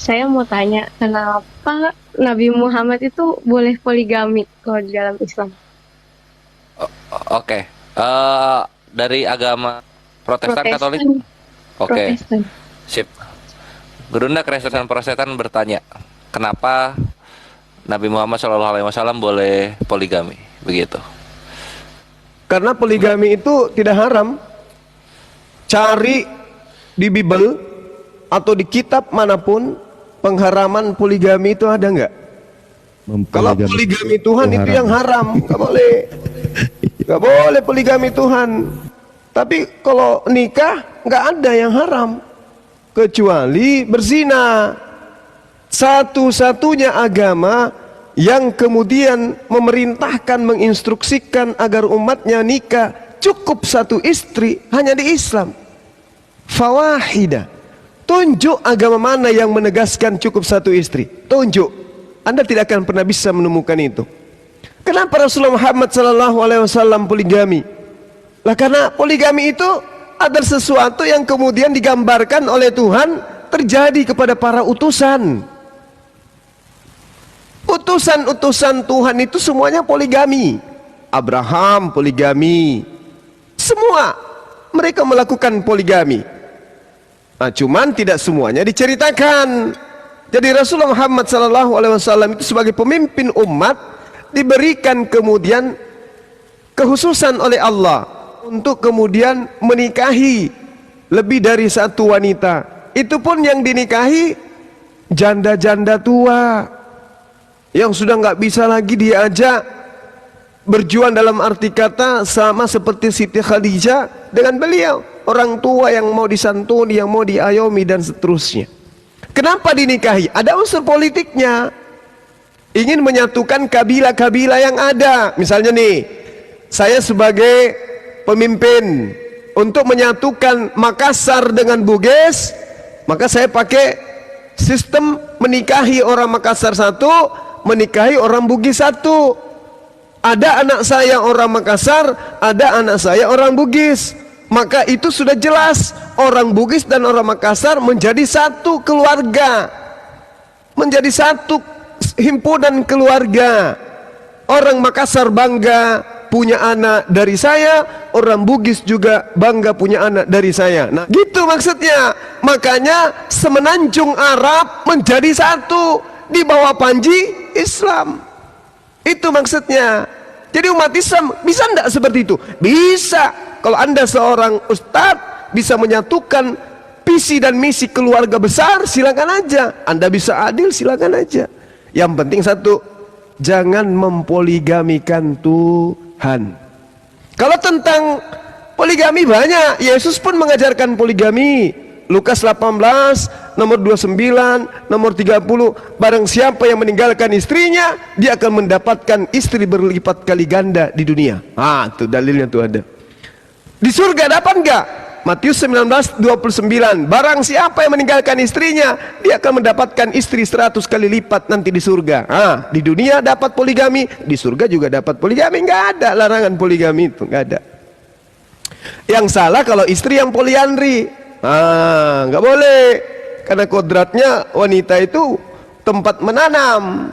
Saya mau tanya, kenapa Nabi Muhammad itu boleh poligami kalau di dalam Islam? Oke. Dari agama Protestan Katolik? Protestan, Oke, Protestan. sip. Gerunda Kristen Protestan bertanya, kenapa Nabi Muhammad SAW boleh poligami? Begitu. Karena poligami itu tidak haram. Cari di Bible atau di kitab manapun pengharaman poligami itu ada nggak? Kalau poligami Tuhan itu yang haram, nggak boleh. Nggak boleh poligami Tuhan. Tapi kalau nikah nggak ada yang haram kecuali berzina. Satu-satunya agama yang kemudian memerintahkan, menginstruksikan agar umatnya nikah cukup satu istri hanya di Islam. Fawahida. Tunjuk agama mana yang menegaskan cukup satu istri. Tunjuk. Anda tidak akan pernah bisa menemukan itu. Kenapa Rasulullah Muhammad SAW poligami? Lah karena poligami itu adalah sesuatu yang kemudian digambarkan oleh Tuhan terjadi kepada para utusan. Utusan-utusan Tuhan itu semuanya poligami. Abraham poligami. Semua mereka melakukan poligami. Nah, cuman tidak semuanya diceritakan. Jadi Rasulullah Muhammad SAW itu sebagai pemimpin umat diberikan kemudian kekhususan oleh Allah untuk kemudian menikahi lebih dari satu wanita. Itu pun yang dinikahi janda-janda tua yang sudah nggak bisa lagi diajak berjuang, dalam arti kata sama seperti Siti Khadijah dengan beliau, orang tua yang mau disantuni, yang mau diayomi dan seterusnya. Kenapa dinikahi? Ada unsur politiknya, ingin menyatukan kabilah-kabilah yang ada. Misalnya nih, saya sebagai pemimpin untuk menyatukan Makassar dengan Bugis, maka saya pakai sistem menikahi orang Makassar satu, menikahi orang Bugis satu. Ada anak saya orang Makassar, ada anak saya orang Bugis. Maka itu sudah jelas, orang Bugis dan orang Makassar menjadi satu keluarga, menjadi satu himpunan keluarga. Orang Makassar bangga punya anak dari saya, orang Bugis juga bangga punya anak dari saya. Nah, gitu maksudnya. Makanya semenanjung Arab menjadi satu di bawah panji Islam. Itu maksudnya. Jadi umat Islam bisa enggak seperti itu? Bisa. Kalau Anda seorang ustadz bisa menyatukan visi dan misi keluarga besar, silakan aja. Anda bisa adil, silakan aja. Yang penting satu, jangan mempoligamikan Tuhan. Kalau tentang poligami banyak, Yesus pun mengajarkan poligami. Lukas 18 nomor 29 nomor 30, barang siapa yang meninggalkan istrinya, dia akan mendapatkan istri berlipat kali ganda di dunia. Tuh dalilnya tuh ada. Di surga dapat enggak? Matius 19:29, barang siapa yang meninggalkan istrinya, dia akan mendapatkan istri 100 kali lipat nanti di surga. Di dunia dapat poligami, di surga juga dapat poligami. Enggak ada larangan poligami itu, enggak ada. Yang salah kalau istri yang poliandri. Nggak boleh, karena kodratnya wanita itu tempat menanam,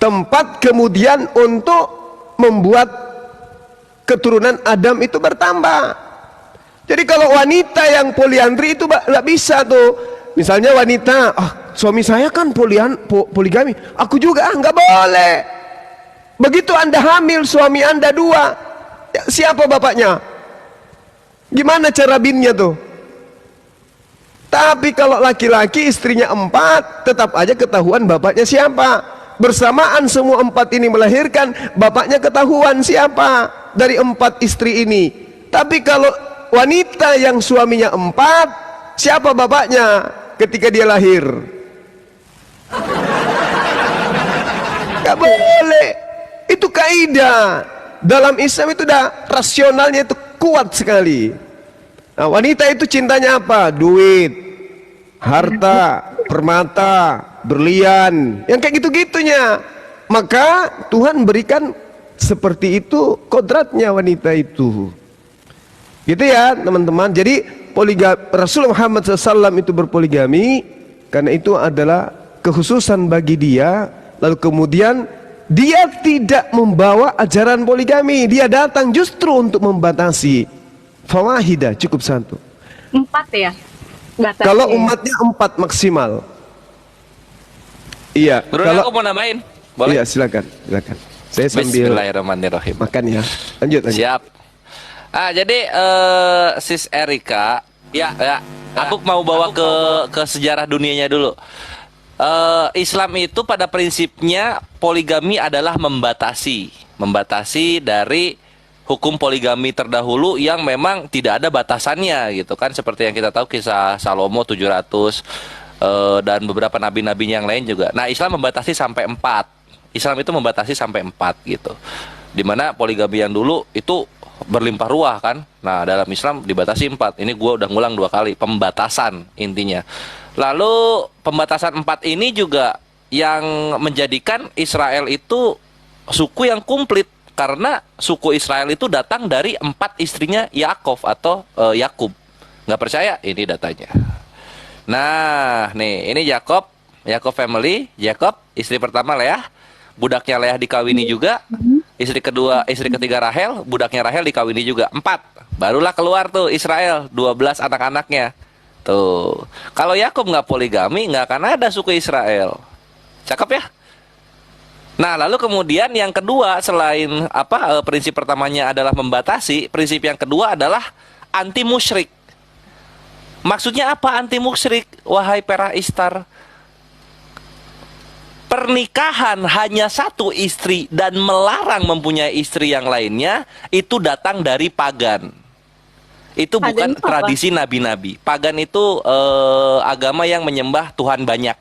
tempat kemudian untuk membuat keturunan Adam itu bertambah. Jadi kalau wanita yang poliandri itu nggak bisa tuh. Misalnya wanita, suami saya kan poligami, aku juga, nggak boleh. Begitu Anda hamil, suami Anda dua, siapa bapaknya? Gimana cara binnya tuh? Tapi kalau laki-laki istrinya 4, tetap aja ketahuan bapaknya siapa. Bersamaan semua 4 ini melahirkan, bapaknya ketahuan siapa dari 4 istri ini. Tapi kalau wanita yang suaminya 4, siapa bapaknya ketika dia lahir? Gak boleh. Itu kaidah dalam Islam, itu udah rasionalnya itu kuat sekali. Nah, wanita itu cintanya apa? Duit, harta, permata, berlian, yang kayak gitu-gitunya. Maka Tuhan berikan seperti itu kodratnya wanita itu. Gitu ya teman-teman. Jadi Rasulullah Muhammad SAW itu berpoligami Karena itu adalah kekhususan bagi dia. Lalu kemudian dia tidak membawa ajaran poligami. Dia datang justru untuk membatasi. Fawahidah, cukup satu. 4 ya? Batasnya. Kalau umatnya 4 maksimal. Iya. Guru, Kalau aku mau nambahin. Boleh? Iya, silakan. Saya sambil Bismillahirrahmanirrahim. makan ya. Lanjut. Siap. Jadi Sis Erika, ya, aku mau bawa ke sejarah dunianya dulu. Islam itu pada prinsipnya poligami adalah membatasi dari hukum poligami terdahulu yang memang tidak ada batasannya gitu kan, seperti yang kita tahu kisah Salomo 700 dan beberapa nabi-nabi yang lain juga. Nah, Islam membatasi sampai 4. Islam itu membatasi sampai 4 gitu. Dimana poligami yang dulu itu berlimpah ruah kan. Nah, dalam Islam dibatasi 4. Ini gue udah ngulang 2 kali, pembatasan intinya. Lalu pembatasan 4 ini juga yang menjadikan Israel itu suku yang komplit, karena suku Israel itu datang dari 4 istrinya Yakov atau Yakub. Nggak percaya? Ini datanya. Nah, nih ini Yakov family. Yakov istri pertama Leah, budaknya Leah dikawini juga. Istri ketiga Rahel, budaknya Rahel dikawini juga. 4. Barulah keluar tuh Israel, 12 anak-anaknya. Tuh. Kalau Yakub nggak poligami, nggak akan ada suku Israel. Cakep ya? Nah, lalu kemudian yang kedua, selain prinsip pertamanya adalah membatasi, prinsip yang kedua adalah anti musyrik. Maksudnya apa anti musyrik? Wahai para Istar, pernikahan hanya 1 istri dan melarang mempunyai istri yang lainnya itu datang dari pagan. Itu bukan tradisi nabi-nabi. Pagan itu agama yang menyembah Tuhan banyak.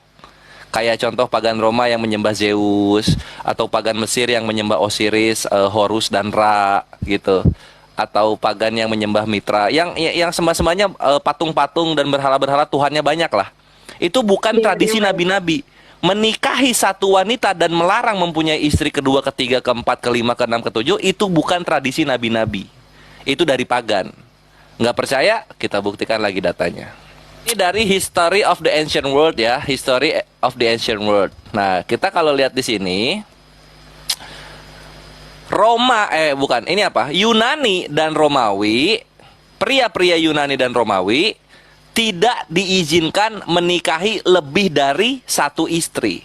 Kayak contoh pagan Roma yang menyembah Zeus, atau pagan Mesir yang menyembah Osiris, Horus dan Ra gitu. Atau pagan yang menyembah Mitra, yang sembah-sembahnya patung-patung dan berhala-berhala Tuhannya banyak lah. Itu bukan tradisi nabi-nabi. Menikahi 1 wanita dan melarang mempunyai istri kedua, ketiga, keempat, kelima, keenam, ketujuh, itu bukan tradisi nabi-nabi. Itu dari pagan. Nggak percaya? Kita buktikan lagi datanya. Ini dari History of the Ancient World ya, History of the Ancient World. Nah, kita kalau lihat di sini, Yunani dan Romawi, pria-pria Yunani dan Romawi tidak diizinkan menikahi lebih dari 1 istri.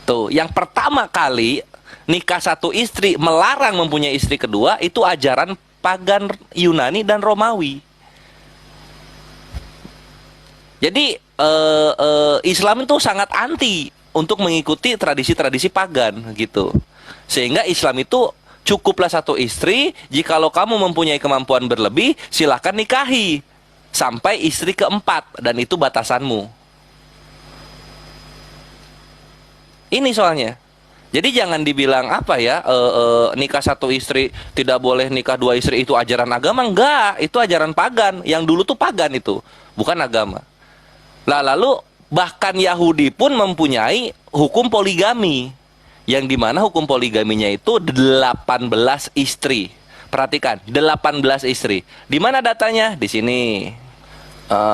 Tuh, yang pertama kali nikah 1 istri, melarang mempunyai istri kedua, itu ajaran pagan Yunani dan Romawi. Jadi Islam itu sangat anti untuk mengikuti tradisi-tradisi pagan gitu. Sehingga Islam itu cukuplah 1 istri. Jikalau kamu mempunyai kemampuan berlebih, silahkan nikahi sampai istri keempat, dan itu batasanmu. Ini soalnya. Jadi jangan dibilang nikah 1 istri, tidak boleh nikah 2 istri, itu ajaran agama. Enggak, itu ajaran pagan. Yang dulu tuh pagan itu, bukan agama. Lalu bahkan Yahudi pun mempunyai hukum poligami, yang dimana hukum poligaminya itu 18 istri. Perhatikan, 18 istri. Di mana datanya? Di sini.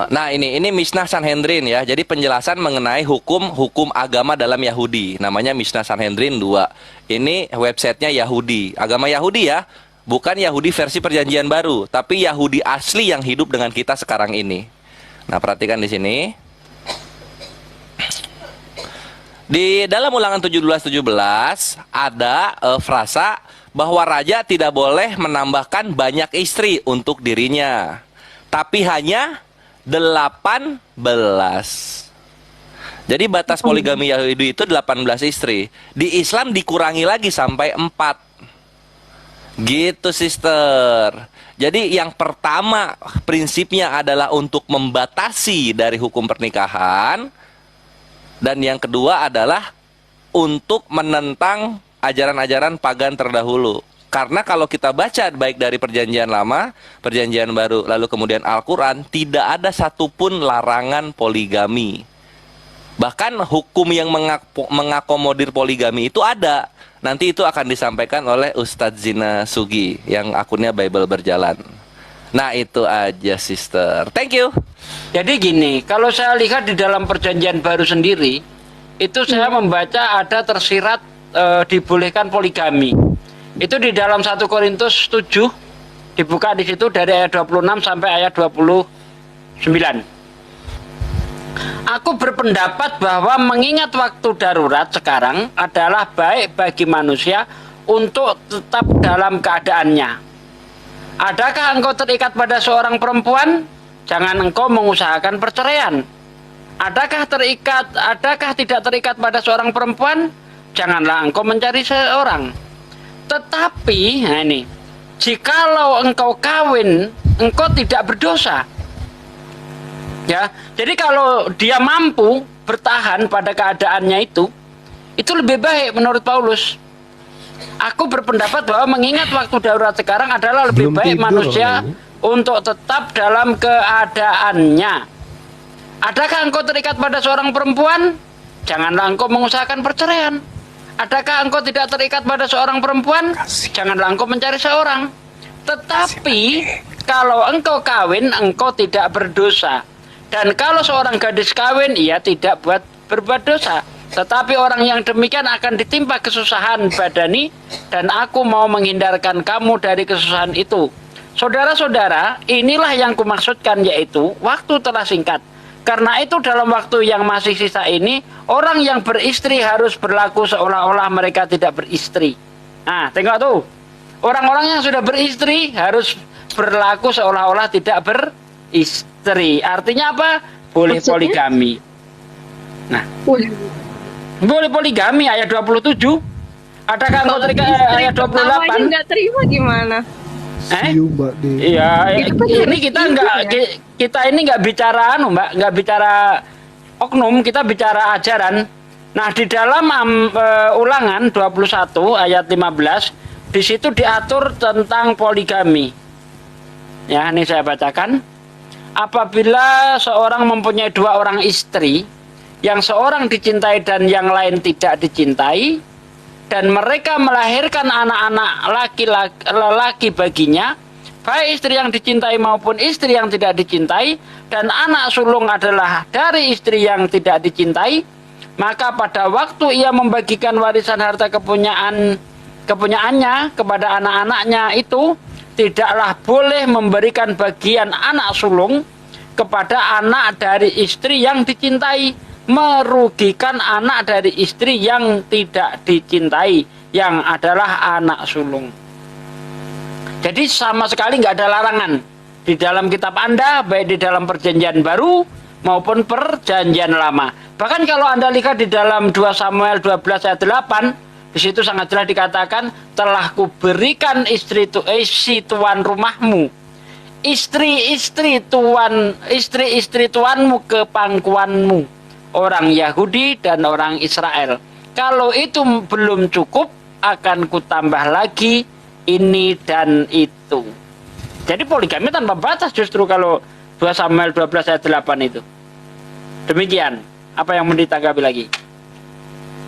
Nah, ini Mishnah Sanhedrin ya. Jadi penjelasan mengenai hukum agama dalam Yahudi. Namanya Mishnah Sanhedrin 2. Ini websitenya Yahudi. Agama Yahudi ya. Bukan Yahudi versi perjanjian baru, tapi Yahudi asli yang hidup dengan kita sekarang ini. Nah, perhatikan di sini. Di dalam Ulangan 17:17 ada frasa bahwa raja tidak boleh menambahkan banyak istri untuk dirinya, tapi hanya 18. Jadi batas poligami Yahudi itu 18 istri. Di Islam dikurangi lagi sampai 4. Gitu, sister. Jadi yang pertama prinsipnya adalah untuk membatasi dari hukum pernikahan. Dan yang kedua adalah untuk menentang ajaran-ajaran pagan terdahulu. Karena kalau kita baca baik dari perjanjian lama, perjanjian baru, lalu kemudian Al-Quran, tidak ada satupun larangan poligami. Bahkan hukum yang mengakomodir poligami itu ada. Nanti itu akan disampaikan oleh Ustadz Zina Sugi yang akunnya Bible Berjalan. Nah, itu aja, sister. Thank you. Jadi gini, kalau saya lihat di dalam perjanjian baru sendiri, itu saya membaca ada tersirat dibolehkan poligami. Itu di dalam 1 Korintus 7, dibuka di situ dari ayat 26 sampai ayat 29. Aku berpendapat bahwa mengingat waktu darurat sekarang adalah baik bagi manusia untuk tetap dalam keadaannya. Adakah engkau terikat pada seorang perempuan? Jangan engkau mengusahakan perceraian. Adakah tidak terikat pada seorang perempuan? Janganlah engkau mencari seorang. Tetapi, nah ini, jikalau engkau kawin, engkau tidak berdosa. Ya, jadi kalau dia mampu bertahan pada keadaannya itu lebih baik menurut Paulus. Aku berpendapat bahwa mengingat waktu darurat sekarang adalah lebih baik manusia untuk tetap dalam keadaannya. Adakah engkau terikat pada seorang perempuan? Janganlah engkau mengusahakan perceraian. Adakah engkau tidak terikat pada seorang perempuan? Janganlah engkau mencari seorang. Tetapi kalau engkau kawin, engkau tidak berdosa. Dan kalau seorang gadis kawin, ia tidak berbuat dosa. Tetapi orang yang demikian akan ditimpa kesusahan badani, dan aku mau menghindarkan kamu dari kesusahan itu. Saudara-saudara, inilah yang kumaksudkan, yaitu waktu telah singkat. Karena itu dalam waktu yang masih sisa ini, orang yang beristri harus berlaku seolah-olah mereka tidak beristri. Nah, tengok tuh. Orang-orang yang sudah beristri harus berlaku seolah-olah tidak beristri. Artinya apa? Boleh poligami. Nah, boleh poligami ayat 27. Adakah engkau terikat ayat 28? Nggak terima gimana? Iya, ini kita ini nggak bicara Mbak, nggak bicara oknum, kita bicara ajaran. Nah, di dalam Ulangan 21 ayat 15, di situ diatur tentang poligami. Ya, ini saya bacakan. Apabila seorang mempunyai 2 orang istri, yang seorang dicintai dan yang lain tidak dicintai, dan mereka melahirkan anak-anak laki-laki baginya, baik istri yang dicintai maupun istri yang tidak dicintai, dan anak sulung adalah dari istri yang tidak dicintai, maka pada waktu ia membagikan warisan harta kepunyaannya kepada anak-anaknya itu, tidaklah boleh memberikan bagian anak sulung kepada anak dari istri yang dicintai, merugikan anak dari istri yang tidak dicintai, yang adalah anak sulung. Jadi sama sekali nggak ada larangan di dalam kitab Anda, baik di dalam perjanjian baru maupun perjanjian lama. Bahkan kalau Anda lihat di dalam 2 Samuel 12 ayat 8, di situ sangat jelas dikatakan, telah kuberikan istri tuan rumahmu, istri-istri tuanmu ke pangkuanmu, orang Yahudi dan orang Israel. Kalau itu belum cukup, akan kutambah lagi ini dan itu. Jadi poligami tanpa batas justru kalau 2 Samuel 12 ayat 8 itu. Demikian. Apa yang mau ditanggapi lagi?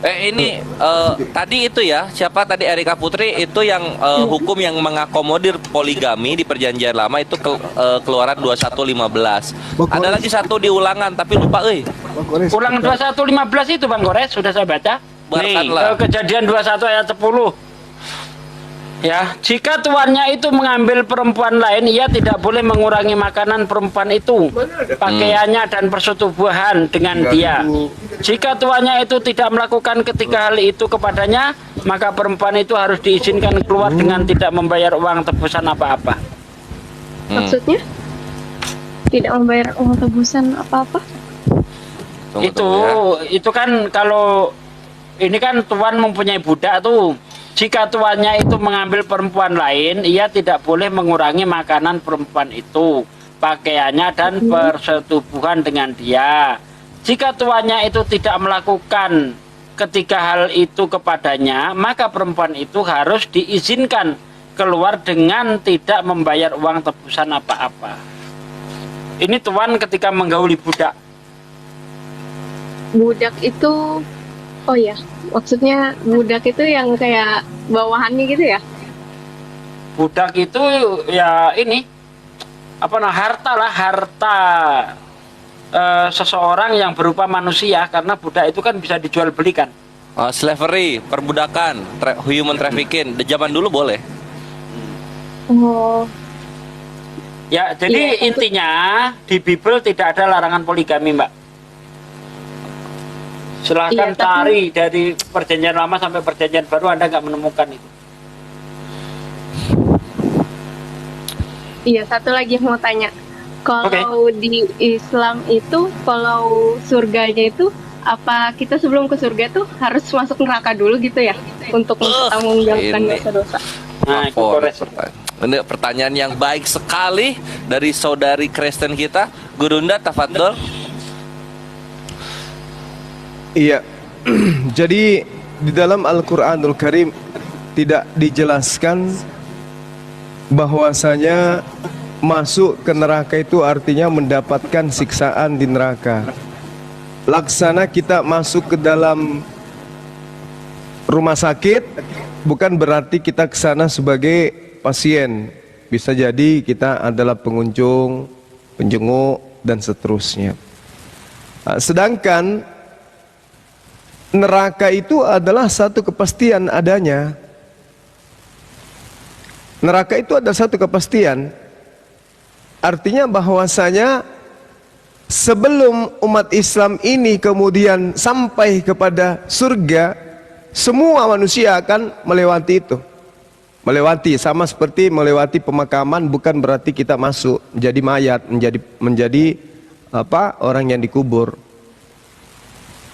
Ini tadi itu ya, siapa tadi, Erika Putri itu yang hukum yang mengakomodir poligami di perjanjian lama itu Keluaran 21:15. Ada lagi satu di Ulangan tapi lupa Ulangan 21:15 itu Bang Gores sudah saya baca. Nih, Kejadian 21 ayat 10. Ya, jika tuannya itu mengambil perempuan lain, ia tidak boleh mengurangi makanan perempuan itu, pakaiannya dan persetubuhan dengan dia. Jika tuannya itu tidak melakukan ketiga hal itu kepadanya, maka perempuan itu harus diizinkan keluar dengan tidak membayar uang tebusan apa-apa. Maksudnya? Tidak membayar uang tebusan apa-apa? Itu kan kalau ini kan tuan mempunyai budak tuh. Jika tuannya itu mengambil perempuan lain, ia tidak boleh mengurangi makanan perempuan itu, pakaiannya dan persetubuhan dengan dia. Jika tuannya itu tidak melakukan ketiga hal itu kepadanya, maka perempuan itu harus diizinkan keluar dengan tidak membayar uang tebusan apa-apa. Ini tuan ketika menggauli budak. Budak itu, oh ya, maksudnya budak itu yang kayak bawahannya gitu ya? Budak itu ya ini harta lah, harta seseorang yang berupa manusia, karena budak itu kan bisa dijual belikan. Slavery, perbudakan, human trafficking. Di zaman dulu boleh. Oh, Ya, jadi Iya. intinya di Bible tidak ada larangan poligami, Mbak. Silahkan Iya, tapi- cari dari perjanjian lama sampai perjanjian baru, Anda nggak menemukan itu. iya, satu lagi mau tanya. Kalau di Islam itu, kalau surganya itu, apa kita sebelum ke surga tuh harus masuk neraka dulu gitu ya? Untuk mempertanggungjawabkan ini. dosa-dosa. Nah, itu Lapor. kores. Ini pertanyaan yang baik sekali dari saudari Kristen kita, Gurunda Tafadol. Iya. Jadi di dalam Al-Qur'anul Karim tidak dijelaskan bahwasanya masuk ke neraka itu artinya mendapatkan siksaan di neraka. Laksana kita masuk ke dalam rumah sakit bukan berarti kita ke sana sebagai pasien. Bisa jadi kita adalah pengunjung, penjenguk dan seterusnya. Sedangkan neraka itu adalah satu kepastian adanya. Neraka itu ada satu kepastian. Artinya bahwasanya sebelum umat Islam ini kemudian sampai kepada surga, semua manusia akan melewati itu. Melewati, sama seperti melewati pemakaman, bukan berarti kita masuk menjadi mayat, menjadi orang yang dikubur.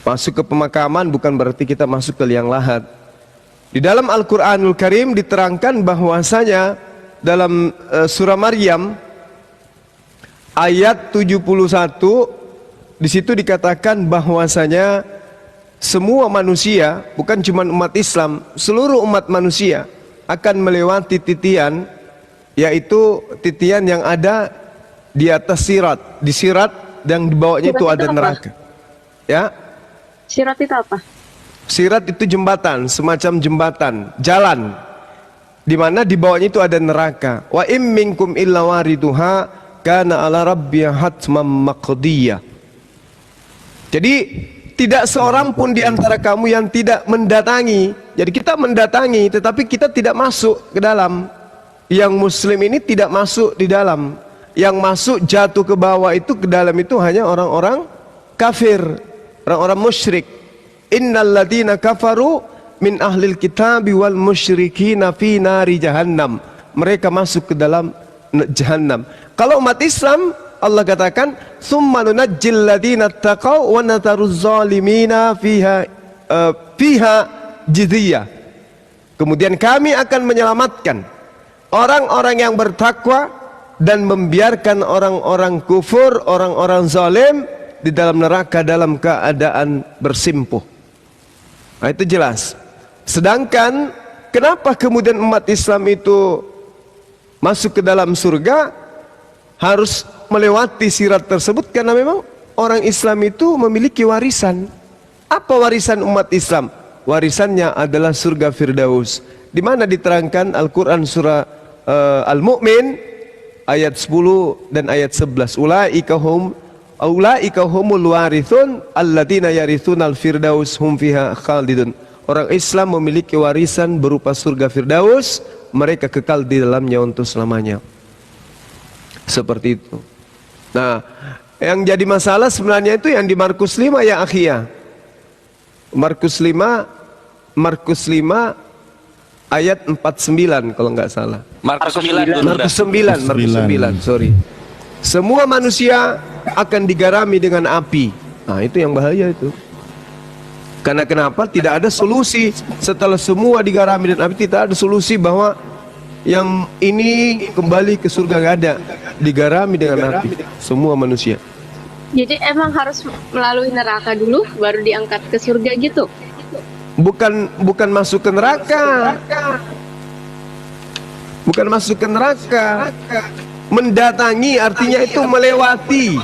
Masuk ke pemakaman bukan berarti kita masuk ke liang lahat. Di dalam Al-Qur'anul Karim diterangkan bahwasanya dalam surah Maryam ayat 71 di situ dikatakan bahwasanya semua manusia, bukan cuma umat Islam, seluruh umat manusia akan melewati titian, yaitu titian yang ada di atas sirat. Di sirat yang di bawahnya itu Sirat ada itu apa? neraka. Ya. Sirat itu apa? Sirat itu jembatan, semacam jembatan, jalan, di mana di bawahnya itu ada neraka. Wa im minkum illa wariduha kana ala rabbia hatmam maqdiyah. Jadi tidak seorang pun di antara kamu yang tidak mendatangi. Jadi kita mendatangi, tetapi kita tidak masuk ke dalam. Yang Muslim ini tidak masuk di dalam. Yang masuk jatuh ke bawah itu, ke dalam itu hanya orang-orang kafir, orang-orang musyrik. Innal ladina kafaru min ahlil kitabi wal musyrikina fi nari jahannam. Mereka masuk ke dalam jahannam. Kalau umat Islam, Allah katakan, "Tsumma nunajjil ladina taqaw wa nataruz zalimina fiha jiziyah." Kemudian kami akan menyelamatkan orang-orang yang bertakwa dan membiarkan orang-orang kufur, orang-orang zalim di dalam neraka dalam keadaan bersimpuh. Nah, itu jelas. Sedangkan kenapa kemudian umat Islam itu masuk ke dalam surga harus melewati sirat tersebut? Karena memang orang Islam itu memiliki warisan. Apa warisan umat Islam? Warisannya adalah surga Firdaus. Di mana diterangkan Al-Quran surah Al-Mu'min ayat 10 dan ayat 11. Ulaika humul warithun alladzina yarithunal firdaus hum fiha khalidun. Orang Islam memiliki warisan berupa surga Firdaus, mereka kekal di dalamnya untuk selamanya. Seperti itu. Nah, yang jadi masalah sebenarnya itu yang di Markus 5 ya akhia. Markus 5 ayat 49 kalau nggak salah. Markus 9 Markus 9, sorry. Semua manusia akan digarami dengan api. Nah, itu yang bahaya itu. Karena kenapa? Tidak ada solusi setelah semua digarami dan api, tidak ada solusi bahwa yang ini kembali ke surga, nggak ada. Digarami dengan api semua manusia. Jadi emang harus melalui neraka dulu baru diangkat ke surga gitu. Bukan masuk ke neraka. Bukan masuk ke neraka. Mendatangi artinya itu melewati.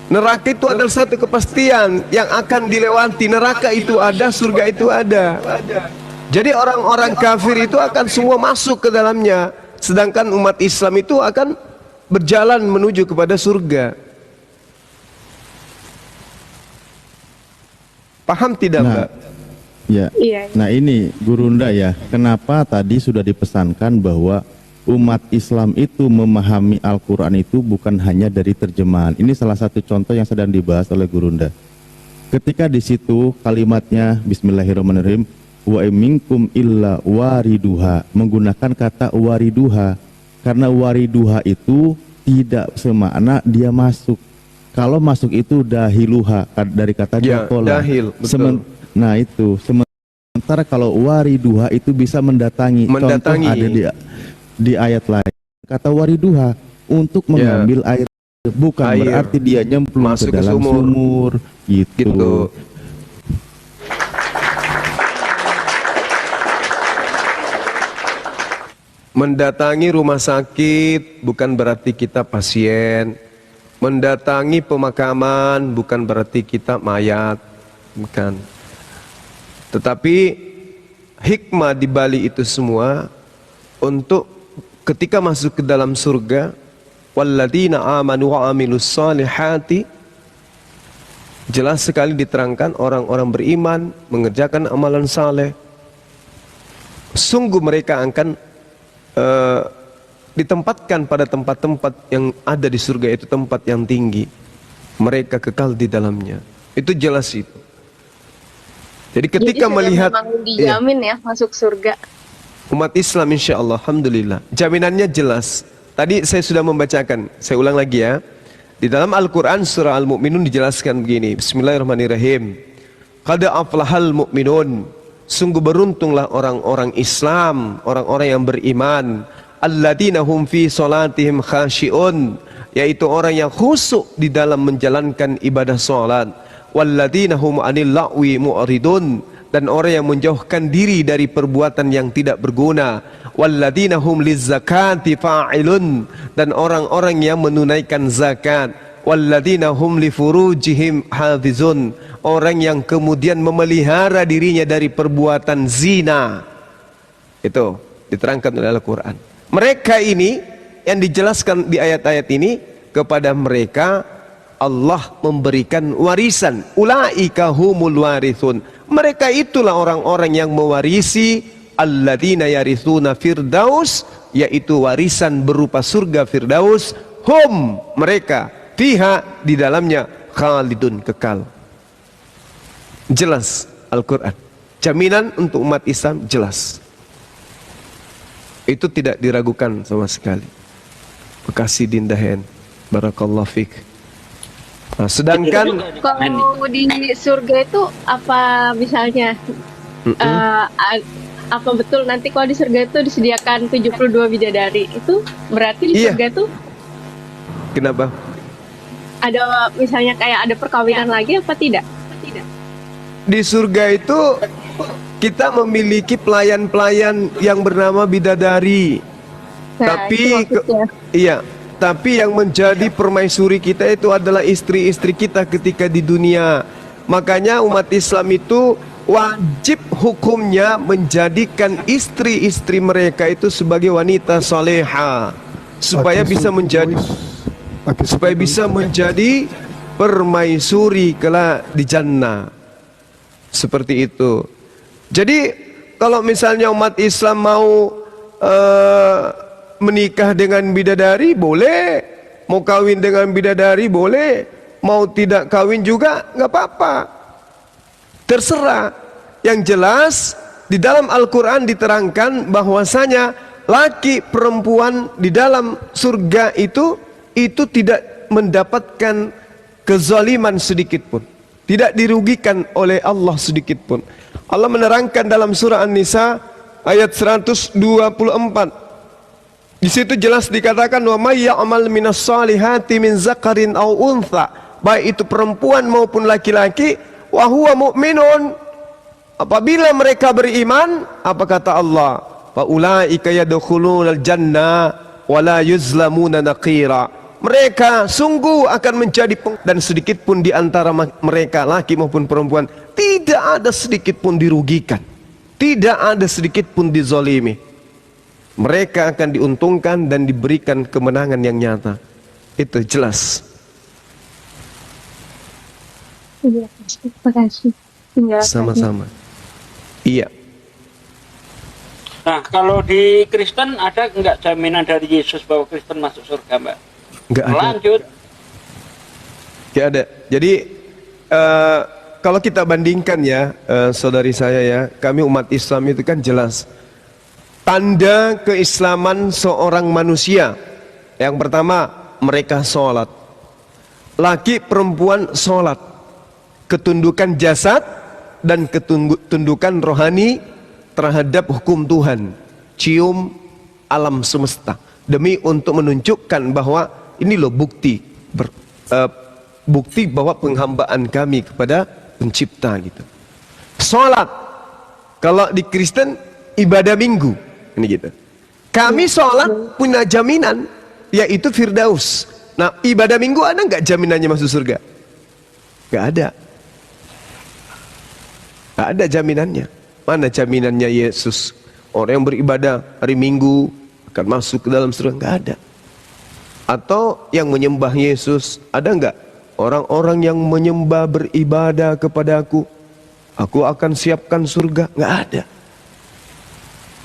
Neraka itu adalah satu kepastian yang akan dilewati. Neraka itu ada, surga itu ada. Jadi orang-orang kafir itu akan semua masuk ke dalamnya. Sedangkan umat Islam itu akan berjalan menuju kepada surga. Paham tidak, Nah, Mbak? ya. Iya. Nah ini Gurunda ya, kenapa tadi sudah dipesankan bahwa umat Islam itu memahami Al-Quran itu bukan hanya dari terjemahan. Ini salah satu contoh yang sedang dibahas oleh Gurunda. Ketika di situ kalimatnya Bismillahirrahmanirrahim, wa minkum illa wariduha, menggunakan kata wariduha, karena wariduha itu tidak semakna dia masuk. Kalau masuk itu dahiluha, dari kata Ya, dakhala. dahil, betul. Nah itu sementara kalau wariduha itu bisa mendatangi. Mendatangi. Contoh ada di ayat lain kata wariduha untuk Ya. mengambil air, bukan Air. berarti dia nyemplung Masuk ke ke dalam sumur. sumur gitu. Gitu. Mendatangi rumah sakit bukan berarti kita pasien. Mendatangi pemakaman bukan berarti kita mayat. Bukan. Tetapi hikmah di balik itu semua untuk ketika masuk ke dalam surga, walladzina amanu wa amilus solihati, jelas sekali diterangkan orang-orang beriman mengerjakan amalan saleh, sungguh mereka akan ditempatkan pada tempat-tempat yang ada di surga, itu tempat yang tinggi, mereka kekal di dalamnya. Itu jelas itu. Jadi ketika Jadi sudah melihat memang dijamin ya masuk surga. umat Islam, insya Allah, alhamdulillah, jaminannya jelas. Tadi saya sudah membacakan, saya ulang lagi ya. Di dalam Al-Quran surah Al-Mu'minun dijelaskan begini, Bismillahirrahmanirrahim. Qad aflahal mu'minun, sungguh beruntunglah orang-orang Islam, orang-orang yang beriman. Alladzina hum fi salatihim khashi'un, yaitu orang yang khusyuk di dalam menjalankan ibadah salat. Walladzina hum anil la'wi mu'ridun, dan orang yang menjauhkan diri dari perbuatan yang tidak berguna. Walladzina hum lizzakati fa'ilun, dan orang-orang yang menunaikan zakat. Walladzina hum li furujihim hafizun, orang yang kemudian memelihara dirinya dari perbuatan zina. Itu diterangkan oleh Al-Quran. Mereka ini yang dijelaskan di ayat-ayat ini, kepada mereka Allah memberikan warisan. Ulaika humul warithun, mereka itulah orang-orang yang mewarisi alladzina yarithuna firdaus, yaitu warisan berupa surga Firdaus. Hum, mereka, fiha, di dalamnya, khalidun, kekal. Jelas Al-Quran, jaminan untuk umat Islam jelas. Itu tidak diragukan sama sekali. Bekasi Dindahen, barakallahu fik. Nah, sedangkan Kalau di surga itu apa misalnya apa betul nanti kalau di surga itu disediakan 72 bidadari, itu berarti di Iya. surga itu kenapa? ada misalnya kayak ada perkawinan lagi apa tidak? Di surga itu kita memiliki pelayan-pelayan yang bernama bidadari. Nah, itu maksudnya. Iya, tapi yang menjadi permaisuri kita itu adalah istri-istri kita ketika di dunia. Makanya umat Islam itu wajib hukumnya menjadikan istri-istri mereka itu sebagai wanita soleha, supaya bisa menjadi permaisuri kelak di jannah. Seperti itu. Jadi kalau misalnya umat Islam mau menikah dengan bidadari boleh, mau kawin dengan bidadari boleh, mau tidak kawin juga nggak apa-apa, terserah. Yang jelas di dalam Al-Quran diterangkan bahwasanya laki perempuan di dalam surga itu tidak mendapatkan kezaliman sedikit pun, tidak dirugikan oleh Allah sedikit pun. Allah menerangkan dalam surah An-Nisa ayat 124. Di situ jelas dikatakan, wa may ya'mal minas salihati min zakarin aw untha, baik itu perempuan maupun laki-laki, wa huwa mu'minun, apabila mereka beriman, apa kata Allah? Fa ulaika yadkhulunal jannah wa la yuzlamuna naqira. Mereka sungguh akan menjadi dan sedikit pun di antara mereka, laki maupun perempuan, tidak ada sedikit pun dirugikan, tidak ada sedikit pun dizalimi. Mereka akan diuntungkan dan diberikan kemenangan yang nyata. Itu jelas. Iya, terima kasih. Tinggal Sama-sama. Iya. Nah, kalau di Kristen ada nggak jaminan dari Yesus bahwa Kristen masuk surga, Mbak? Nggak ada. Lanjut. Nggak ada. Jadi kalau kita bandingkan ya, saudari saya ya, kami umat Islam itu kan jelas. Tanda keislaman seorang manusia. Yang pertama, mereka sholat. Laki perempuan sholat. Ketundukan jasad dan ketundukan rohani terhadap hukum Tuhan. Cium alam semesta. Demi untuk menunjukkan bahwa ini loh bukti. Bukti bahwa penghambaan kami kepada pencipta gitu. Sholat. Kalau di Kristen ibadah minggu. Ini gitu. Kami sholat punya jaminan, yaitu Firdaus. Nah, ibadah minggu ada nggak jaminannya masuk surga? Nggak ada. Nggak ada jaminannya. Mana jaminannya Yesus? Orang yang beribadah hari Minggu akan masuk ke dalam surga? Nggak ada. Atau yang menyembah Yesus, ada nggak? Orang-orang yang menyembah beribadah kepadaku, aku akan siapkan surga. Nggak ada.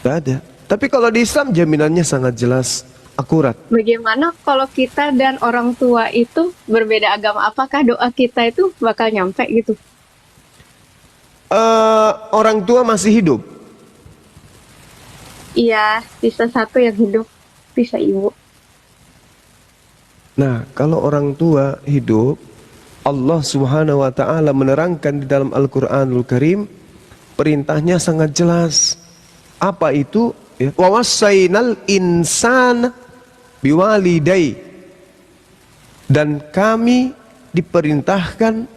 Nggak ada. Tapi kalau di Islam jaminannya sangat jelas, akurat. Bagaimana kalau kita dan orang tua itu berbeda agama? Apakah doa kita itu bakal nyampe gitu? Orang tua masih hidup. Iya, sisa satu yang hidup, sisa ibu. Nah, kalau orang tua hidup, Allah Subhanahu wa taala menerangkan di dalam Al-Qur'anul Karim, perintahnya sangat jelas. Apa itu? Wa wassaynal insana biwalidayhi. Dan kami diperintahkan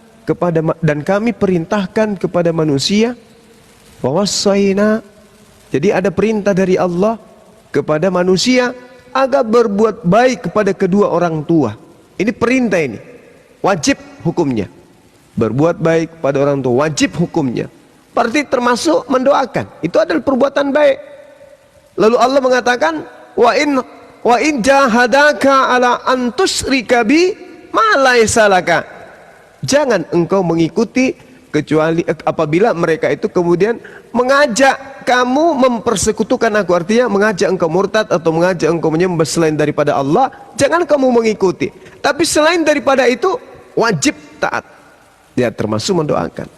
kepada manusia wa wassayna. Jadi ada perintah dari Allah kepada manusia agar berbuat baik kepada kedua orang tua. Ini perintah ini. Wajib hukumnya. Berbuat baik pada orang tua wajib hukumnya. Berarti termasuk mendoakan. Itu adalah perbuatan baik. Lalu Allah mengatakan wa in jahadaka ala an tusyrika bi ma laysa laka. Jangan engkau mengikuti kecuali apabila mereka itu kemudian mengajak kamu mempersekutukan aku, artinya mengajak engkau murtad atau mengajak engkau menyembah selain daripada Allah, jangan kamu mengikuti. Tapi selain daripada itu wajib taat. Ya, termasuk mendoakan.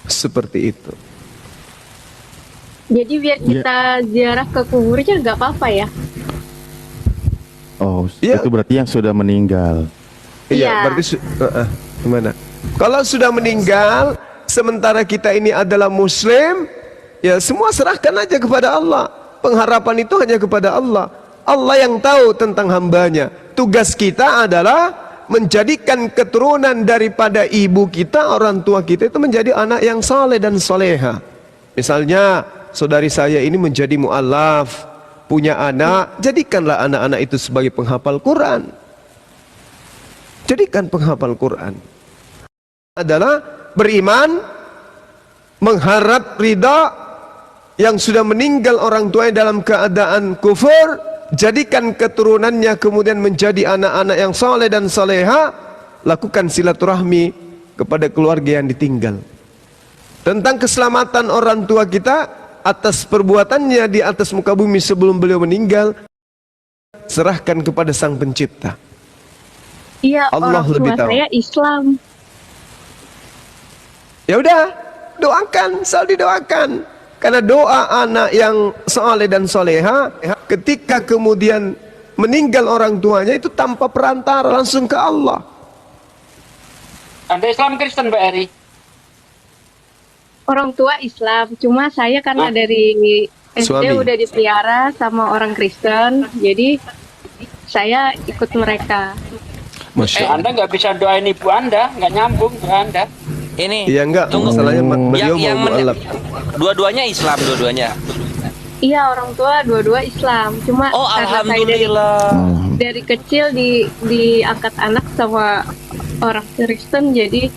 Seperti itu. Jadi biar kita ziarah ke kuburnya nggak apa-apa ya? Oh, Ya. itu berarti yang sudah meninggal. Iya, Iya. berarti gimana? Kalau sudah meninggal, sementara kita ini adalah Muslim, ya semua serahkan aja kepada Allah. Pengharapan itu hanya kepada Allah. Allah yang tahu tentang hambanya. Tugas kita adalah menjadikan keturunan daripada ibu kita, orang tua kita itu menjadi anak yang saleh dan soleha. Misalnya, saudari saya ini menjadi mu'alaf, punya anak, jadikanlah anak-anak itu sebagai penghafal Quran. Jadikan penghafal Quran. Adalah beriman, mengharap ridha yang sudah meninggal orang tuanya dalam keadaan kufur, jadikan keturunannya kemudian menjadi anak-anak yang saleh dan saleha, lakukan silaturahmi kepada keluarga yang ditinggal. Tentang keselamatan orang tua kita atas perbuatannya di atas muka bumi sebelum beliau meninggal, serahkan kepada Sang Pencipta. Iya, Allah orang lebih tua tahu. saya Islam. Ya udah, doakan, selalu didoakan. Karena doa anak yang saleh dan soleha, ketika kemudian meninggal orang tuanya itu tanpa perantara, langsung ke Allah. Anda Islam Kristen, Mbak Eri? Orang tua Islam, cuma saya karena dari SD Suami. udah dipelihara sama orang Kristen, jadi saya ikut mereka. Masya Allah. Anda nggak bisa doain ibu Anda, nggak nyambung doa Anda. Ini Iya enggak, tunggu. masalahnya beliau yang mau mu'alaf. dua-duanya Islam dua-duanya. Iya, orang tua dua-dua Islam, cuma Oh, karena saya alhamdulillah. dari kecil diangkat anak sama orang Kristen, jadi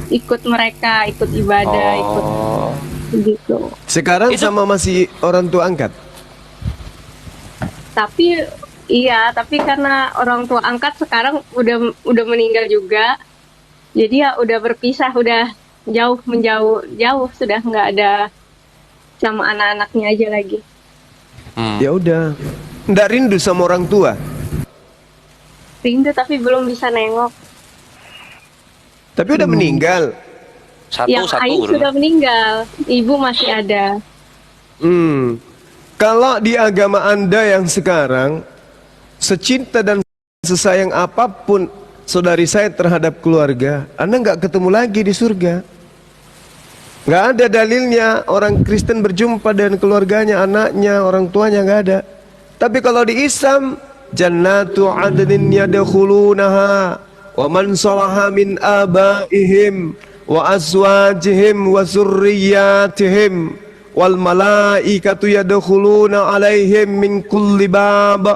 ikut mereka, ikut ibadah, ikut. Oh. gitu. Sekarang Itu- sama masih orang tua angkat. Tapi iya, tapi karena orang tua angkat sekarang udah meninggal juga, jadi ya udah berpisah, udah jauh sudah nggak ada sama anak-anaknya aja lagi. Ya udah, ndak rindu sama orang tua. Rindu tapi belum bisa nengok. Tapi udah meninggal. Yang Satu ayah sudah meninggal, ibu masih ada. Kalau di agama Anda yang sekarang, secinta dan sesayang apapun saudari saya terhadap keluarga, Anda nggak ketemu lagi di surga. Nggak ada dalilnya orang Kristen berjumpa dengan keluarganya, anaknya, orang tuanya, nggak ada. Tapi kalau di Islam, jannatu adnin yadkhulunaha wa man salaha min abaihim wa azwajihim wa zurriyyatihim wal malaikatu yadkhuluna alaihim min kulli bab.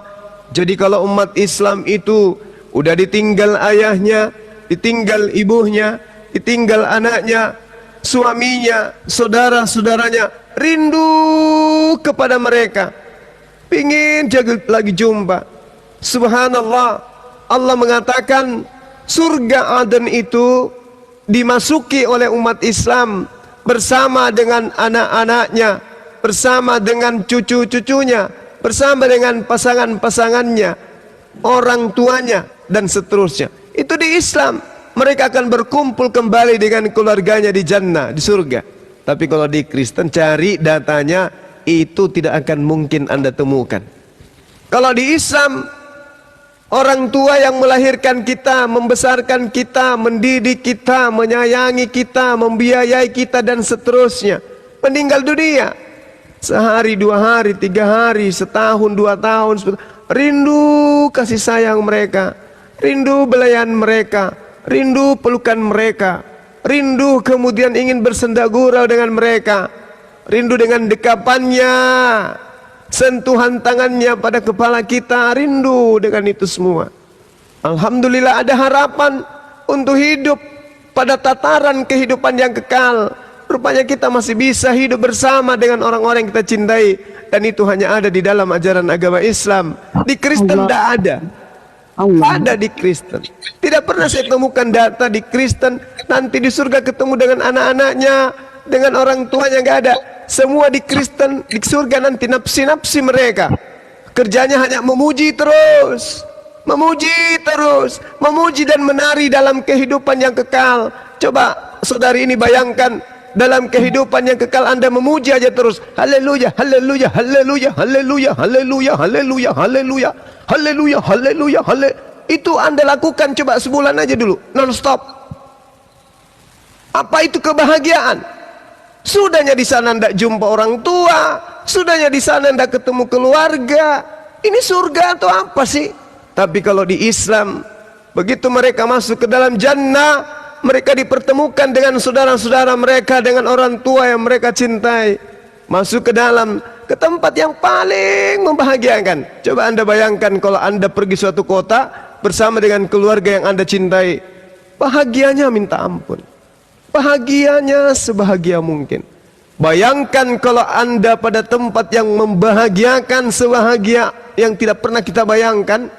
Jadi kalau umat Islam itu udah ditinggal ayahnya, ditinggal ibunya, ditinggal anaknya, suaminya, saudara-saudaranya, rindu kepada mereka, pingin lagi jumpa. Subhanallah, Allah mengatakan surga Aden itu dimasuki oleh umat Islam bersama dengan anak-anaknya, bersama dengan cucu-cucunya, bersama dengan pasangan-pasangannya, orang tuanya, dan seterusnya. Itu di Islam. Mereka akan berkumpul kembali dengan keluarganya di jannah, di surga. Tapi kalau di Kristen, cari datanya, itu tidak akan mungkin Anda temukan. Kalau di Islam, orang tua yang melahirkan kita, membesarkan kita, mendidik kita, menyayangi kita, membiayai kita, dan seterusnya, meninggal dunia. Sehari, 2 hari, 3 hari, setahun, 2 tahun, rindu kasih sayang mereka, rindu belayan mereka, rindu pelukan mereka, rindu kemudian ingin bersenda gurau dengan mereka, rindu dengan dekapannya, sentuhan tangannya pada kepala kita, rindu dengan itu semua. Alhamdulillah ada harapan untuk hidup pada tataran kehidupan yang kekal. Rupanya kita masih bisa hidup bersama dengan orang-orang yang kita cintai, dan itu hanya ada di dalam ajaran agama Islam. Di Kristen tidak ada. Ada di Kristen. Tidak pernah saya temukan data di Kristen nanti di surga ketemu dengan anak-anaknya, dengan orang tuanya, nggak ada. Semua di Kristen di surga nanti nafsi-nafsi mereka. Kerjanya hanya memuji terus, memuji dan menari dalam kehidupan yang kekal. Coba saudari ini bayangkan, dalam kehidupan yang kekal Anda memuji aja terus. Haleluya, haleluya, haleluya, haleluya, haleluya, haleluya, haleluya, haleluya, haleluya, haleluya. Itu Anda lakukan coba sebulan aja dulu, non stop. Apa itu kebahagiaan? Sudahnya di sana Anda jumpa orang tua, sudahnya di sana Anda ketemu keluarga. Ini surga atau apa sih? Tapi kalau di Islam, begitu mereka masuk ke dalam jannah, mereka dipertemukan dengan saudara-saudara mereka, dengan orang tua yang mereka cintai, masuk ke tempat yang paling membahagiakan. Coba Anda bayangkan kalau Anda pergi suatu kota bersama dengan keluarga yang Anda cintai, bahagianya minta ampun, bahagianya sebahagia mungkin. Bayangkan kalau Anda pada tempat yang membahagiakan, sebahagia yang tidak pernah kita bayangkan.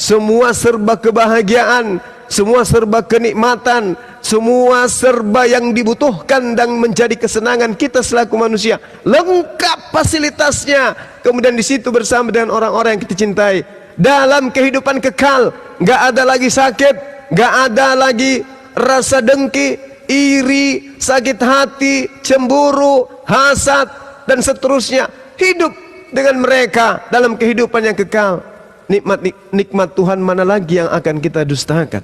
Semua serba kebahagiaan, semua serba kenikmatan, semua serba yang dibutuhkan dan menjadi kesenangan kita selaku manusia, lengkap fasilitasnya. Kemudian di situ bersama dengan orang-orang yang kita cintai, dalam kehidupan kekal, nggak ada lagi sakit, nggak ada lagi rasa dengki, iri, sakit hati, cemburu, hasad, dan seterusnya. Hidup dengan mereka dalam kehidupan yang kekal. Nikmat Tuhan mana lagi yang akan kita dustakan?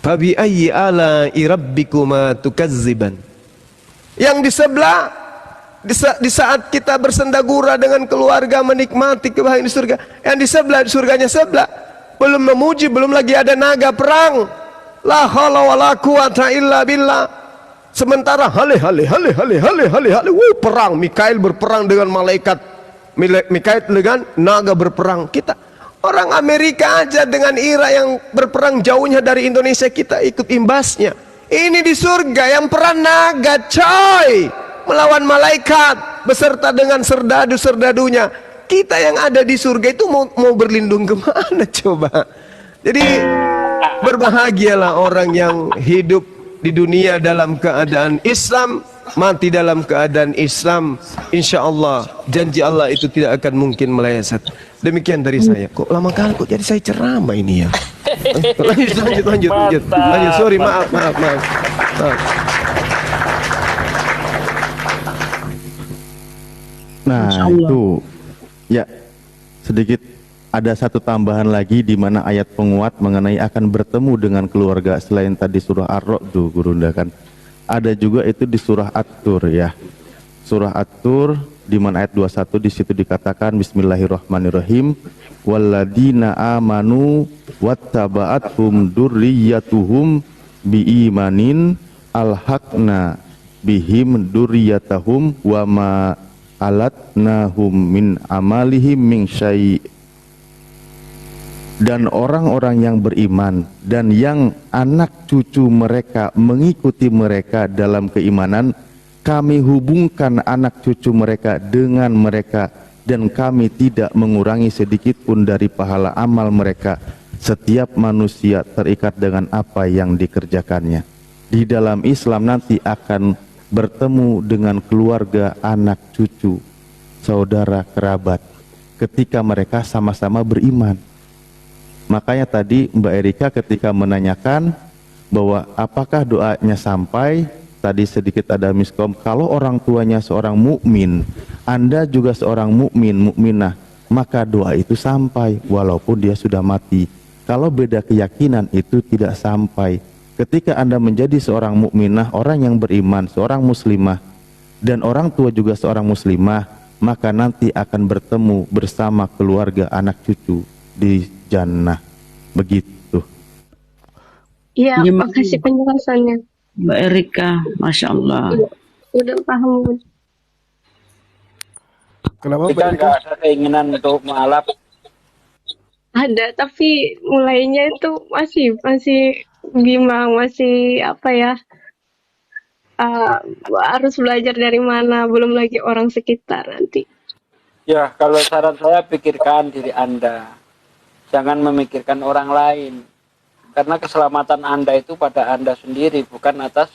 Fabi ayyi ala'i rabbikuma tukazziban. Yang di sebelah, di saat kita bersendagura dengan keluarga menikmati kebahagiaan di surga, yang di sebelah, surganya sebelah, belum memuji, belum lagi ada naga perang. La haula wala quwata illa billah. Sementara perang, Mikail berperang dengan malaikat, Mikail dengan naga berperang. Kita orang Amerika aja dengan Irak yang berperang jauhnya dari Indonesia, kita ikut imbasnya. Ini di surga yang perang naga, coy. melawan malaikat beserta dengan serdadu-serdadunya. Kita yang ada di surga itu mau berlindung kemana coba? Jadi berbahagialah orang yang hidup di dunia dalam keadaan Islam, mati dalam keadaan Islam. Insya Allah janji Allah itu tidak akan mungkin meleset. Demikian dari saya. Kok lama kali kok jadi saya ceramah ini ya? Lanjut. Sorry, maaf. Nah itu ya sedikit ada satu tambahan lagi di mana ayat penguat mengenai akan bertemu dengan keluarga selain tadi surah Ar-Ra'd tuh Gurunda kan. Ada juga itu di surah At-Tur ya. Surah At-Tur di mana ayat 21 di situ dikatakan Bismillahirrahmanirrahim walladzina amanu wattaba'athum dzurriyyatuhum biimanin alhaqna bihim dzurriyyatahum wa ma alatnahum min amalihim min syai'. Dan orang-orang yang beriman dan yang anak cucu mereka mengikuti mereka dalam keimanan, kami hubungkan anak cucu mereka dengan mereka dan kami tidak mengurangi sedikit pun dari pahala amal mereka. Setiap manusia terikat dengan apa yang dikerjakannya. Di dalam Islam nanti akan bertemu dengan keluarga, anak cucu, saudara, kerabat ketika mereka sama-sama beriman. Makanya tadi Mbak Erika ketika menanyakan bahwa apakah doanya sampai, tadi sedikit ada miskom, kalau orang tuanya seorang mukmin, Anda juga seorang mukmin, mukminah, maka doa itu sampai walaupun dia sudah mati. Kalau beda keyakinan itu tidak sampai. Ketika Anda menjadi seorang mukminah, orang yang beriman, seorang muslimah, dan orang tua juga seorang muslimah, maka nanti akan bertemu bersama keluarga, anak cucu di jannah. Begitu. Iya, makasih penjelasannya. Mbak Erika, Masya Allah. Iya, udah paham. Kenapa Kita nggak ada keinginan untuk mengalap. Ada, tapi mulainya itu masih bimbang, masih apa ya? Harus belajar dari mana, belum lagi orang sekitar nanti. Ya, kalau saran saya pikirkan diri Anda. Jangan memikirkan orang lain. Karena keselamatan Anda itu pada Anda sendiri, bukan atas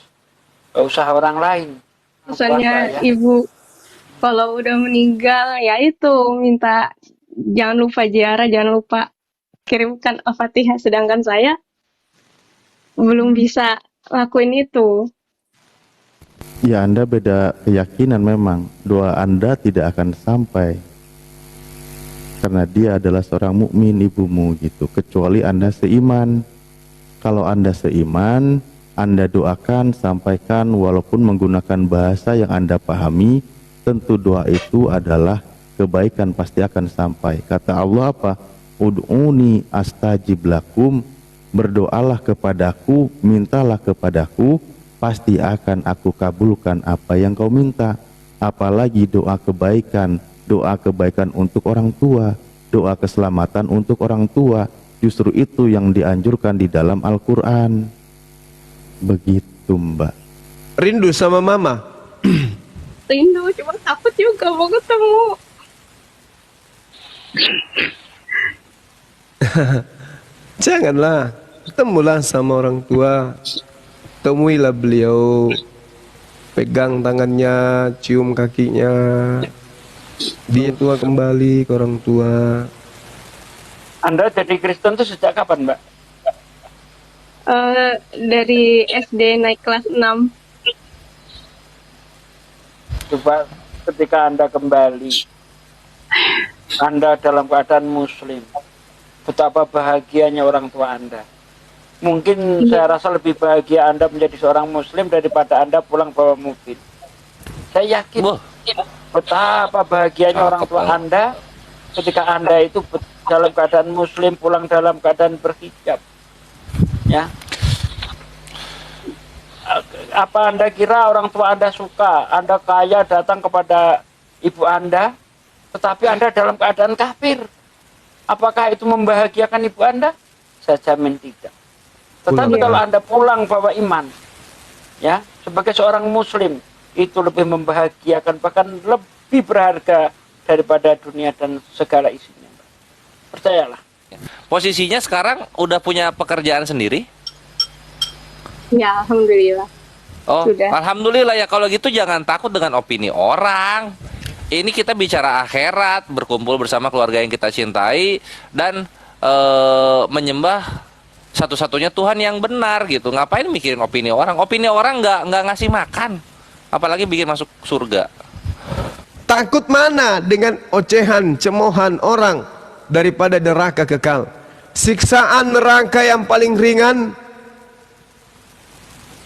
usaha orang lain. Misalnya ibu kalau udah meninggal ya itu minta jangan lupa ziarah, jangan lupa kirimkan Al-Fatihah, sedangkan saya belum bisa lakuin itu. Ya Anda beda keyakinan memang, doa Anda tidak akan sampai karena dia adalah seorang mukmin ibumu gitu, kecuali Anda seiman. Kalau Anda seiman, Anda doakan, sampaikan walaupun menggunakan bahasa yang Anda pahami, tentu doa itu adalah kebaikan, pasti akan sampai. Kata Allah apa? Ud'uni astajib lakum, berdoalah kepadaku, mintalah kepadaku, pasti akan aku kabulkan apa yang kau minta. Apalagi doa kebaikan untuk orang tua, doa keselamatan untuk orang tua, justru itu yang dianjurkan di dalam Al-Quran. Begitu Mbak. Rindu sama mama? Rindu, cuma takut juga mau ketemu. Janganlah, ketemulah sama orang tua, temuilah beliau, pegang tangannya, cium kakinya, dia tua kembali ke orang tua. Anda jadi Kristen itu sejak kapan, Mbak? Dari SD naik kelas 6. Coba ketika Anda kembali, Anda dalam keadaan muslim, betapa bahagianya orang tua Anda. Mungkin saya rasa lebih bahagia Anda menjadi seorang muslim daripada Anda pulang bawa mobil. Saya yakin betapa bahagianya orang tua Anda ketika Anda itu dalam keadaan muslim, pulang dalam keadaan berhijab. Ya. Apa Anda kira orang tua Anda suka Anda kaya datang kepada ibu Anda, tetapi Anda dalam keadaan kafir? Apakah itu membahagiakan ibu Anda? Saya jamin tidak. Tetapi kalau Anda pulang bawa iman, ya, sebagai seorang muslim, itu lebih membahagiakan, bahkan lebih berharga daripada dunia dan segala isinya. Percayalah. Posisinya sekarang udah punya pekerjaan sendiri? Ya, alhamdulillah. Oh, Sudah. alhamdulillah ya. Kalau gitu jangan takut dengan opini orang. Ini kita bicara akhirat, berkumpul bersama keluarga yang kita cintai dan menyembah satu-satunya Tuhan yang benar gitu. Ngapain mikirin opini orang? Opini orang nggak ngasih makan, apalagi bikin masuk surga. Takut mana dengan ocehan, cemoohan orang daripada neraka kekal. Siksaan neraka yang paling ringan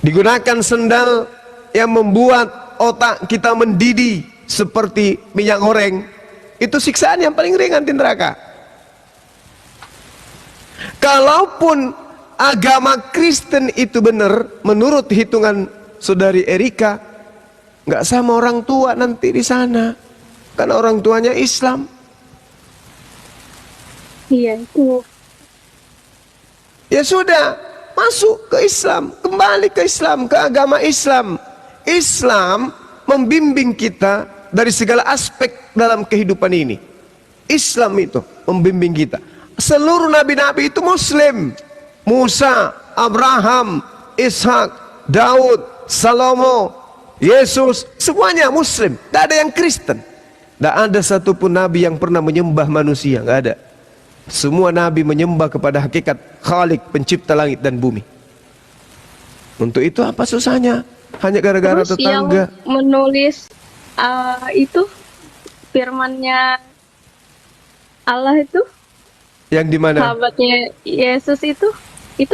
digunakan sendal yang membuat otak kita mendidih seperti minyak goreng. Itu siksaan yang paling ringan di neraka. Kalaupun agama Kristen itu benar, menurut hitungan saudari Erika, nggak sama orang tua nanti di sana, karena orang tuanya Islam. Iya, itu. Ya sudah, masuk ke Islam, kembali ke Islam, ke agama Islam. Islam membimbing kita dari segala aspek dalam kehidupan ini. Islam itu membimbing kita. Seluruh nabi-nabi itu Muslim. Musa, Abraham, Ishak, Daud, Salomo, Yesus, semuanya Muslim. Tidak ada yang Kristen. Tidak ada satupun nabi yang pernah menyembah manusia, nggak ada. Semua nabi menyembah kepada hakikat Khalik, pencipta langit dan bumi. Untuk itu apa susahnya? Hanya gara-gara Terus tetangga. yang menulis itu firmannya Allah itu, Yang di mana? sahabatnya Yesus itu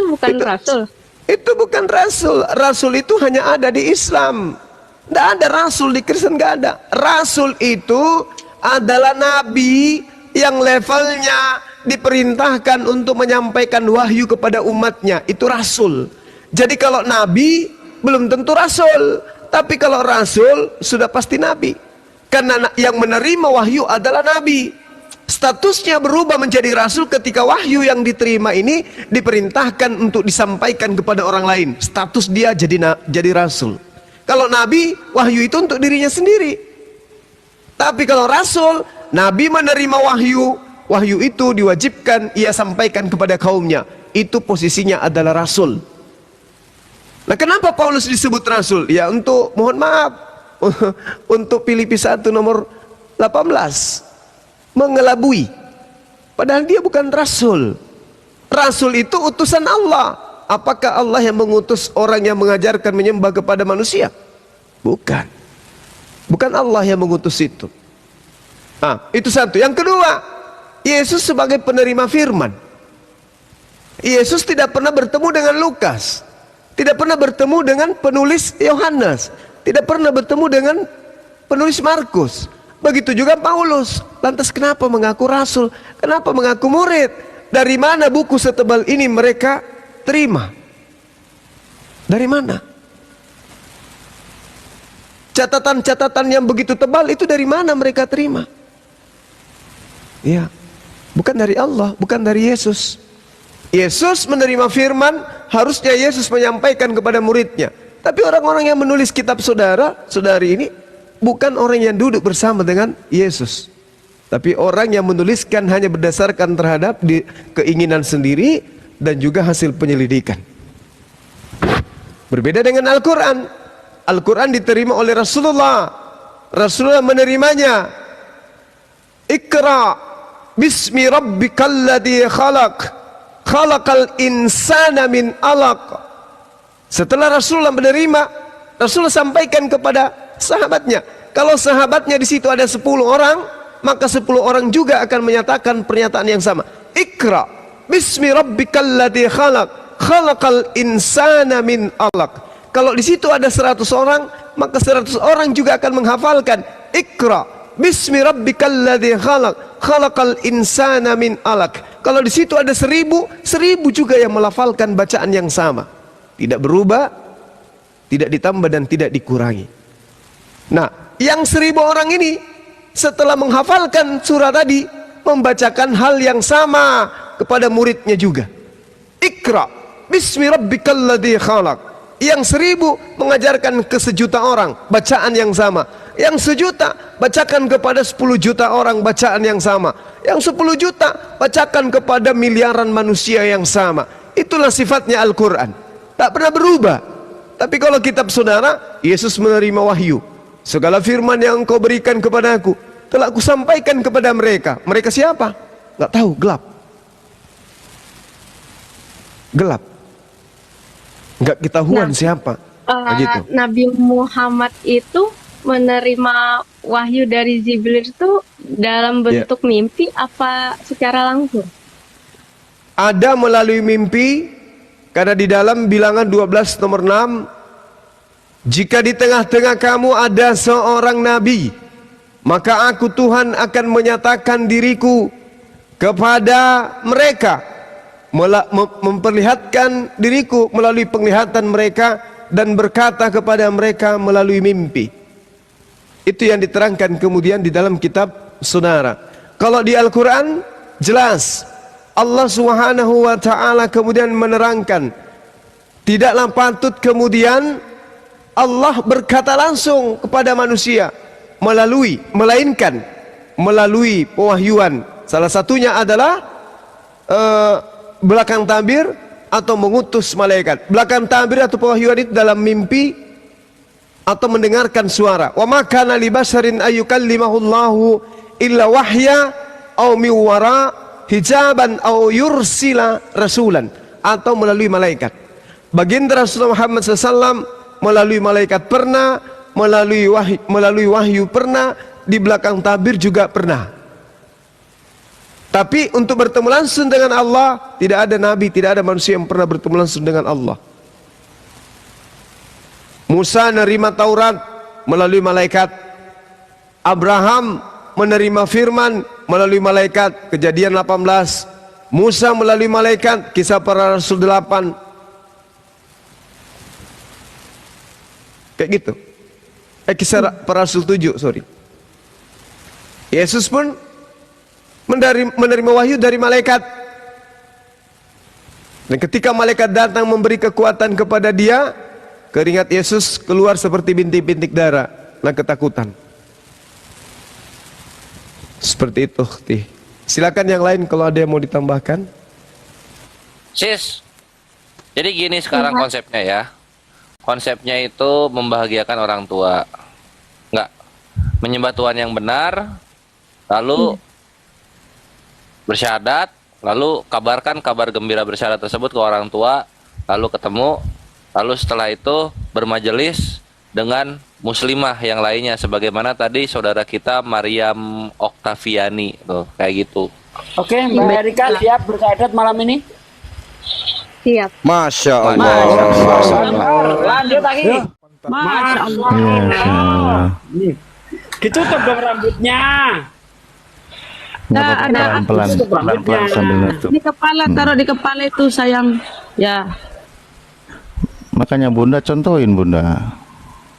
bukan rasul. Itu bukan rasul. Rasul itu hanya ada di Islam. Tidak ada rasul di Kristen, nggak ada. Rasul itu adalah nabi yang levelnya diperintahkan untuk menyampaikan wahyu kepada umatnya. Itu rasul. Jadi kalau nabi belum tentu rasul, tapi kalau rasul sudah pasti nabi. Karena yang menerima wahyu adalah nabi. Statusnya berubah menjadi rasul ketika wahyu yang diterima ini diperintahkan untuk disampaikan kepada orang lain. Status dia jadi rasul. Kalau nabi, wahyu itu untuk dirinya sendiri. Tapi kalau rasul, nabi menerima wahyu, wahyu itu diwajibkan ia sampaikan kepada kaumnya. Itu posisinya adalah rasul. Nah, kenapa Paulus disebut rasul? Ya untuk, mohon maaf, untuk Filipi 1 nomor 18. Mengelabui. Padahal dia bukan rasul. Rasul itu utusan Allah. Apakah Allah yang mengutus orang yang mengajarkan menyembah kepada manusia? Bukan. Bukan Allah yang mengutus itu. Itu satu. Yang kedua, Yesus sebagai penerima firman. Yesus tidak pernah bertemu dengan Lukas, tidak pernah bertemu dengan penulis Yohanes, tidak pernah bertemu dengan penulis Markus. Begitu juga Paulus. Lantas kenapa mengaku rasul? Kenapa mengaku murid? Dari mana buku setebal ini mereka terima? Dari mana? Catatan-catatan yang begitu tebal itu dari mana mereka terima? Ya, bukan dari Allah, bukan dari Yesus. Yesus menerima firman, harusnya Yesus menyampaikan kepada muridnya. Tapi orang-orang yang menulis kitab saudara-saudari ini bukan orang yang duduk bersama dengan Yesus, tapi orang yang menuliskan hanya berdasarkan terhadap keinginan sendiri dan juga hasil penyelidikan. Berbeda dengan Al-Quran. Al-Quran diterima oleh Rasulullah. Rasulullah menerimanya. Iqra bismi rabbikal ladzi khalaq, khalaqal insana min alaq. Setelah Rasulullah menerima, Rasulullah sampaikan kepada sahabatnya. Kalau sahabatnya di situ ada 10 orang, maka 10 orang juga akan menyatakan pernyataan yang sama. Iqra bismi rabbikal ladzi khalaq, khalaqal insana min alaq. Kalau di situ ada 100 orang, maka 100 orang juga akan menghafalkan Iqra bismi rabbikal ladzi khalaq, khalaqal insana min alaq. Kalau di situ ada 1000, 1000 juga yang melafalkan bacaan yang sama. Tidak berubah, tidak ditambah dan tidak dikurangi. Nah, yang 1000 orang ini setelah menghafalkan surah tadi, membacakan hal yang sama kepada muridnya juga. Iqra bismi rabbikal ladzi khalaq, Yang 1000 mengajarkan ke sejuta orang bacaan yang sama. Yang 1.000.000 bacakan kepada 10 juta orang bacaan yang sama. Yang 10 juta bacakan kepada miliaran manusia yang sama. Itulah sifatnya Al-Quran, tak pernah berubah. Tapi kalau kitab saudara, Yesus menerima wahyu. Segala firman yang engkau berikan kepada aku telah aku sampaikan kepada mereka. Mereka siapa? Nggak tahu, gelap. Gelap. Nggak ketahuan siapa. Begitu. Nabi Muhammad itu menerima wahyu dari Jibril itu dalam bentuk mimpi apa secara langsung? Ada melalui mimpi, karena di dalam bilangan 12 nomor 6, jika di tengah-tengah kamu ada seorang nabi, maka aku Tuhan akan menyatakan diriku kepada mereka, memperlihatkan diriku melalui penglihatan mereka dan berkata kepada mereka melalui mimpi. Itu yang diterangkan kemudian di dalam kitab saudara. Kalau di Al-Quran jelas Allah Subhanahu wa ta'ala kemudian menerangkan, tidaklah patut kemudian Allah berkata langsung kepada manusia melainkan melalui pewahyuan. Salah satunya adalah belakang tabir atau mengutus malaikat. Belakang tabir atau pewahyuan itu dalam mimpi atau mendengarkan suara. Wa ma kana li basharin ayyukallimahullahu illa wahya aw min wara hijaban aw yursila rasulan, atau melalui malaikat. Baginda Rasulullah Muhammad SAW melalui malaikat pernah, melalui wahyu pernah, di belakang tabir juga pernah. Tapi untuk bertemu langsung dengan Allah, tidak ada nabi, tidak ada manusia yang pernah bertemu langsung dengan Allah. Musa menerima Taurat melalui malaikat. Abraham menerima firman melalui malaikat, Kejadian 18. Musa melalui malaikat, Kisah Para Rasul 8. Kayak gitu. Kisah Para Rasul 7, sorry. Yesus pun menerima wahyu dari malaikat. Dan ketika malaikat datang memberi kekuatan kepada dia, keringat Yesus keluar seperti bintik-bintik darah, dan ketakutan. Seperti itu. Silakan yang lain kalau ada yang mau ditambahkan. Sis, jadi gini sekarang konsepnya ya. Konsepnya itu membahagiakan orang tua. Enggak, menyembah Tuhan yang benar, lalu bersyahadat, lalu kabarkan kabar gembira bersyahadat tersebut ke orang tua, lalu ketemu. Lalu setelah itu bermajelis dengan muslimah yang lainnya, sebagaimana tadi saudara kita Mariam Oktaviani tuh, kayak gitu. Oke, Mbak Erika siap bersyahadat malam ini? Siap. Masya Allah. Lanjut lagi. Masya Allah. Ditutup dong rambutnya. Nggak ada pelan-pelan sambil nutup. di kepala, taruh di kepala itu sayang. Ya, Makanya Bunda contohin Bunda.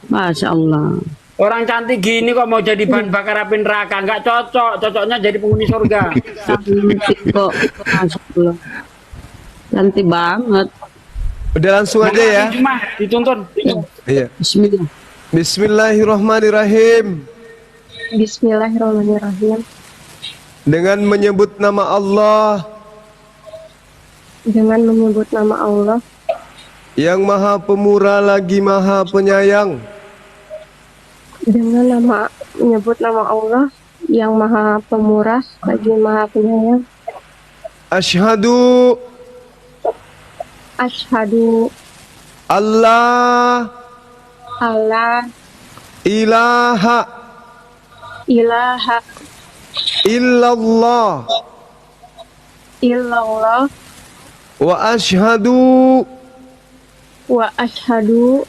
Masya Allah. Orang cantik gini kok mau jadi bahan bakar api neraka? Nggak cocok. Cocoknya jadi penghuni surga. Cantik kok. Masya Allah. Cantik banget. Udah langsung aja ya. Cuma dituntun. Iya. Bismillah. Bismillahirrahmanirrahim. Bismillahirrahmanirrahim. Dengan menyebut nama Allah Dengan menyebut nama Allah yang maha pemurah lagi maha penyayang. dengan menyebut nama Allah yang maha pemurah lagi maha penyayang. Asyhadu Asyhadu Allah alla ilaha ilaha illallah illallah wa asyhadu wa asyhadu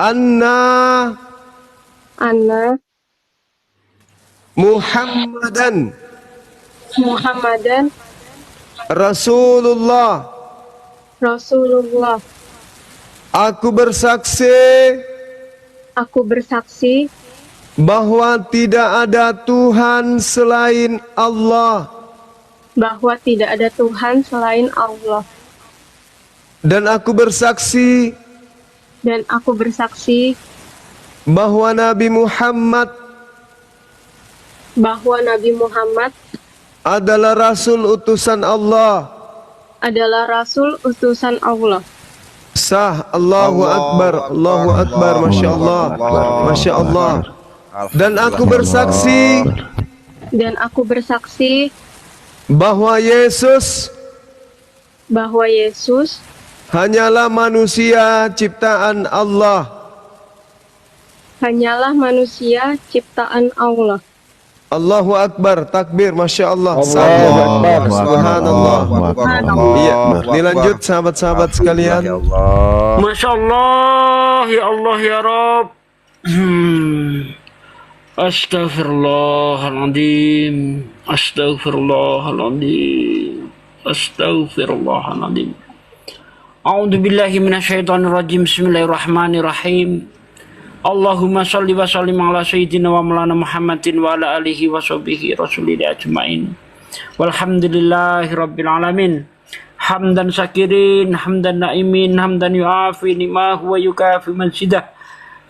anna anna Muhammadan Muhammadan Rasulullah. Rasulullah. Aku bersaksi bahwa tidak ada Tuhan selain Allah, bahwa tidak ada Tuhan selain Allah. dan aku bersaksi Dan aku bersaksi bahwa Nabi Muhammad bahwa Nabi Muhammad adalah Rasul utusan Allah. adalah Rasul utusan Allah. Sah. Allahu Akbar. Allahu Akbar. Masya Allah. Masya Allah. Dan aku bersaksi Dan aku bersaksi bahwa Yesus bahwa Yesus hanyalah manusia ciptaan Allah. hanyalah manusia ciptaan Allah. Allahu Akbar. Takbir. Masya Allah. Allahu Akbar. Subhanallah. Iya, dilanjut sahabat-sahabat sekalian. Masya Allah, ya Allah ya Rabb. Astaghfirullahaladzim. Astaghfirullahaladzim. Astaghfirullahaladzim. A'udzu billahi minasyaitonir rajim. Bismillahirrahmanirrahim. Allahumma shalli wa sallim ala sayyidina wa maulana Muhammadin wa ala alihi wa sahbihi rasulillah ajmain. Walhamdulillahi rabbil alamin. Hamdan syakirin, hamdan naimin, hamdan yu'afi ni'mahu wa yukafi mansidah.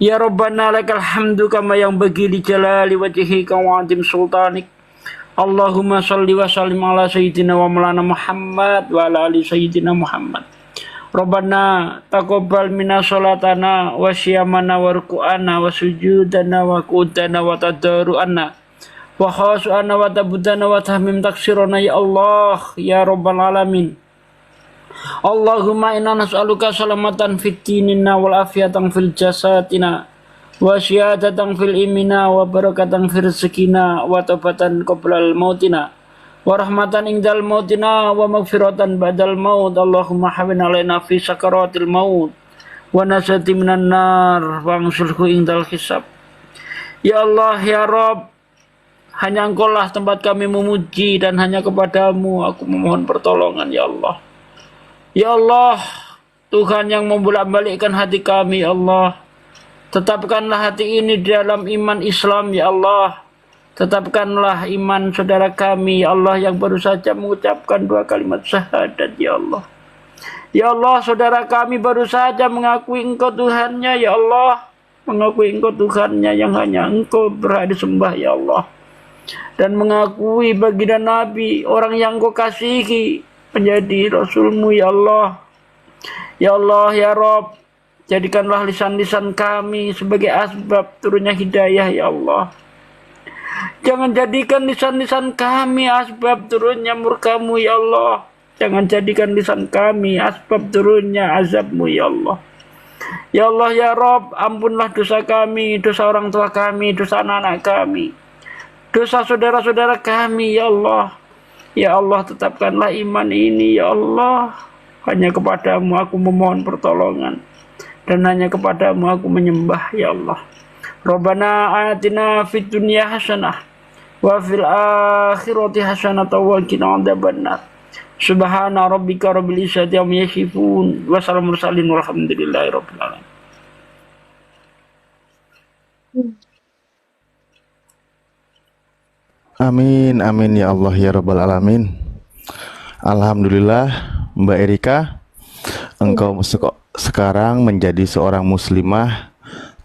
Ya Rabbana lakal hamdu kama yang bagi li jalali wajhika wa adim sultanik. Allahumma shalli wa sallim ala sayyidina wa maulana Muhammad wa ala ali sayyidina Muhammad. Rabbana taqabbal minna sholatana wa syiyamana wa ruku'ana wa sujudana wa qudana wa tadaru'ana wa khasu'ana wa tabudana wa tahmim taksirana ya Allah ya Rabbal Alamin. Allahumma inna nas'aluka salamatan fit dinina wal afiyatan fil jasadina wa syihadatan fil imina wa barakatan fil rizqina wa taubatan qoblal mautina wa rahmatan indal mautina wa maghfiratan ba'dal maut. Allahumma hawin alaina fi sakaratil maut wa nasati minan nar wa angsulhu indal hisab. Ya Allah ya Rabb, hanya Engkau lah tempat kami memuji dan hanya kepadamu aku memohon pertolongan ya Allah. Ya Allah, Tuhan yang membolak-balikkan hati kami ya Allah, tetapkanlah hati ini di dalam iman Islam ya Allah. Tetapkanlah iman saudara kami ya Allah yang baru saja mengucapkan 2 kalimat syahadat ya Allah. Ya Allah, saudara kami baru saja mengakui Engkau Tuhannya ya Allah, mengakui Engkau Tuhannya yang hanya Engkau berhak disembah ya Allah, dan mengakui baginda Nabi orang yang Engkau kasihi menjadi Rasulmu ya Allah. Ya Allah ya Rabb, jadikanlah lisan-lisan kami sebagai asbab turunnya hidayah ya Allah. Jangan jadikan lisan-lisan kami asbab turunnya murka-Mu ya Allah. Jangan jadikan lisan kami asbab turunnya azab-Mu ya Allah. Ya Allah ya Rabb, ampunlah dosa kami, dosa orang tua kami, dosa anak-anak kami, dosa saudara-saudara kami ya Allah. Ya Allah, tetapkanlah iman ini ya Allah. Hanya kepadamu aku memohon pertolongan, dan hanya kepadamu aku menyembah ya Allah. Rabbana atina fid dunya hasanah wa fil akhirati hasanah wa qina adzabannar. Subhana rabbika rabbil izzati amma yasifun wa salamun mursalin walhamdulillahi rabbil alamin. Amin, amin ya Allah ya Rabbal Alamin. Alhamdulillah Mbak Erika, engkau sekarang menjadi seorang muslimah.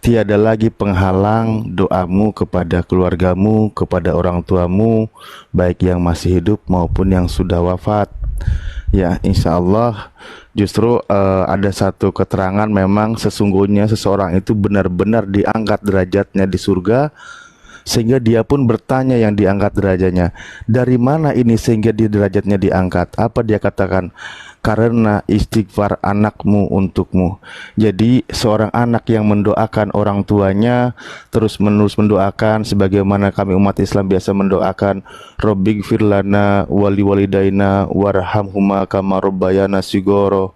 Tiada lagi penghalang doamu kepada keluargamu, kepada orang tuamu, baik yang masih hidup maupun yang sudah wafat. Ya, insya Allah justru ada satu keterangan memang sesungguhnya seseorang itu benar-benar diangkat derajatnya di surga, sehingga dia pun bertanya yang diangkat derajatnya, dari mana ini sehingga dia derajatnya diangkat? Apa dia katakan? Karena istighfar anakmu untukmu. Jadi seorang anak yang mendoakan orang tuanya, terus menerus mendoakan sebagaimana kami umat Islam biasa mendoakan, Rabbighfir lana wali walidaina warhamhuma kama rabbayana shigoro.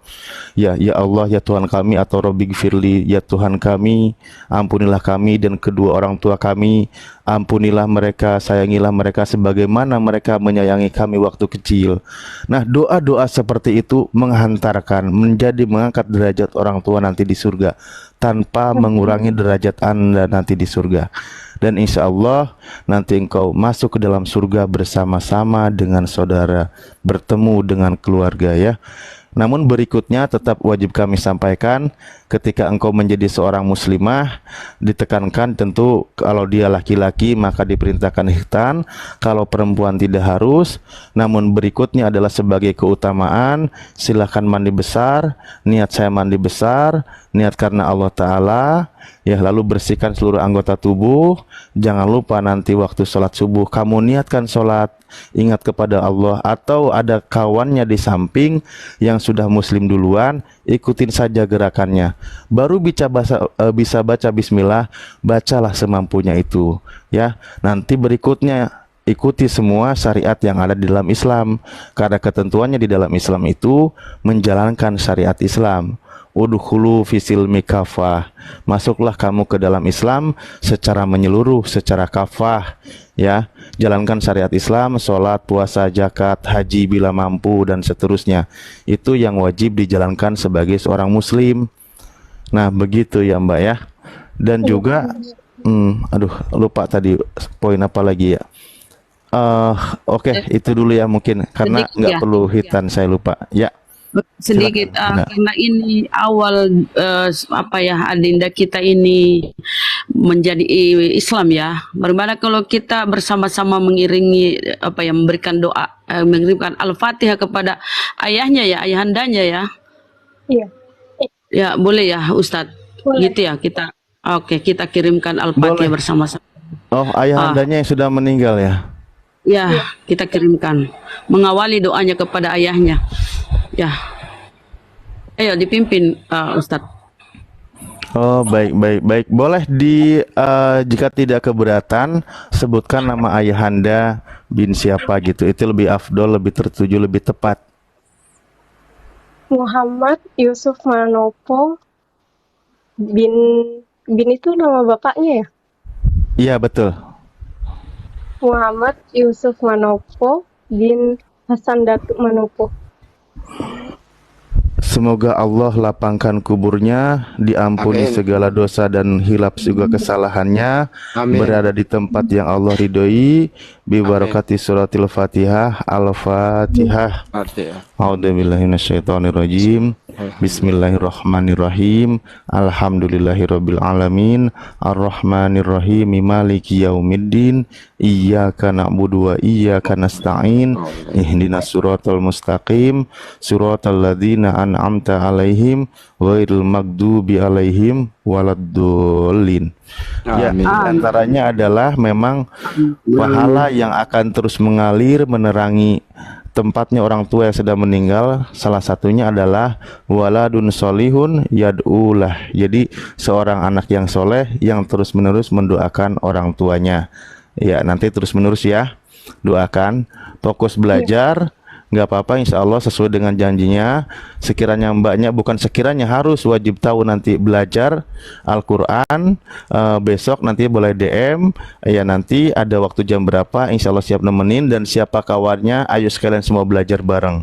Ya Allah ya Tuhan kami, atau Rabbighfirli, ya Tuhan kami, ampunilah kami dan kedua orang tua kami, ampunilah mereka, sayangilah mereka sebagaimana mereka menyayangi kami waktu kecil. Nah, doa-doa seperti itu menghantarkan, mengangkat derajat orang tua nanti di surga, tanpa mengurangi derajat Anda nanti di surga. Dan insya Allah nanti engkau masuk ke dalam surga bersama-sama dengan saudara, bertemu dengan keluarga ya. Namun berikutnya tetap wajib kami sampaikan, ketika engkau menjadi seorang muslimah, ditekankan tentu kalau dia laki-laki maka diperintahkan khitan, kalau perempuan tidak harus. Namun berikutnya adalah sebagai keutamaan, silahkan mandi besar, niat saya mandi besar, niat karena Allah Ta'ala, ya, lalu bersihkan seluruh anggota tubuh. Jangan lupa nanti waktu sholat subuh kamu niatkan sholat, ingat kepada Allah, atau ada kawannya di samping yang sudah muslim duluan, ikutin saja gerakannya. Baru bisa baca bismillah, bacalah semampunya itu, ya. Nanti berikutnya ikuti semua syariat yang ada di dalam Islam, karena ketentuannya di dalam Islam itu menjalankan syariat Islam. Udkhulu fisilmi kafah, masuklah kamu ke dalam Islam secara menyeluruh, secara kafah, ya. Jalankan syariat Islam, sholat, puasa, zakat, haji bila mampu, dan seterusnya. Itu yang wajib dijalankan sebagai seorang muslim. Nah, begitu ya Mbak ya. Dan juga lupa tadi poin apa lagi ya. Oke, itu dulu ya mungkin, karena Sedikit nggak ya. perlu hitan, saya lupa ya. Sedikit Silakan. karena ini awal adinda kita ini menjadi Islam ya. Bagaimana kalau kita bersama-sama mengiringi memberikan doa, mengirimkan Al-Fatihah kepada ayahnya ya, ayahandanya ya. Iya. Ya, boleh ya Ustadz. Boleh. Gitu ya kita. Oke, kita kirimkan Al-Fatihah Boleh. bersama-sama. Oh, ayahandanya yang sudah meninggal ya. Ya, kita kirimkan. Mengawali doanya kepada ayahnya. Ya. Ayo dipimpin Ustadz. Oh, baik. Boleh jika tidak keberatan, sebutkan nama ayahanda bin siapa gitu. Itu lebih afdol, lebih tertuju, lebih tepat. Muhammad Yusuf Manopo bin itu nama bapaknya ya? Iya, betul. Muhammad Yusuf Manopo bin Hasan Datuk Manopo. Semoga Allah lapangkan kuburnya, diampuni Amin. segala dosa dan hilap juga kesalahannya, Amin. berada di tempat yang Allah ridhoi, bi barakati suratil Fatihah. Al-Fatihah. A'udzubillahi minasyaitonirrajim. Bismillahirrahmanirrahim. Alhamdulillahirabbil alamin. Arrahmanirrahim. Maliki yaumiddin. Iyyaka na'budu wa iyyaka nasta'in. Ihdinas siratal mustaqim. Siratal ladzina an'amta 'alaihim ghairil maghdubi 'alaihim waladdallin. Ya, Amin. antaranya adalah memang pahala yang akan terus mengalir menerangi tempatnya orang tua yang sudah meninggal. Salah satunya adalah waladun solihun yad'ulah. Jadi seorang anak yang soleh yang terus menerus mendoakan orang tuanya. Ya, nanti terus menerus ya, doakan. Fokus belajar, nggak apa-apa, insya Allah sesuai dengan janjinya. Sekiranya mbaknya, bukan sekiranya, harus wajib tahu nanti belajar Al-Quran. Besok nanti boleh DM ya, nanti ada waktu jam berapa, insya Allah siap nemenin. Dan siapa kawannya, ayo sekalian semua belajar bareng.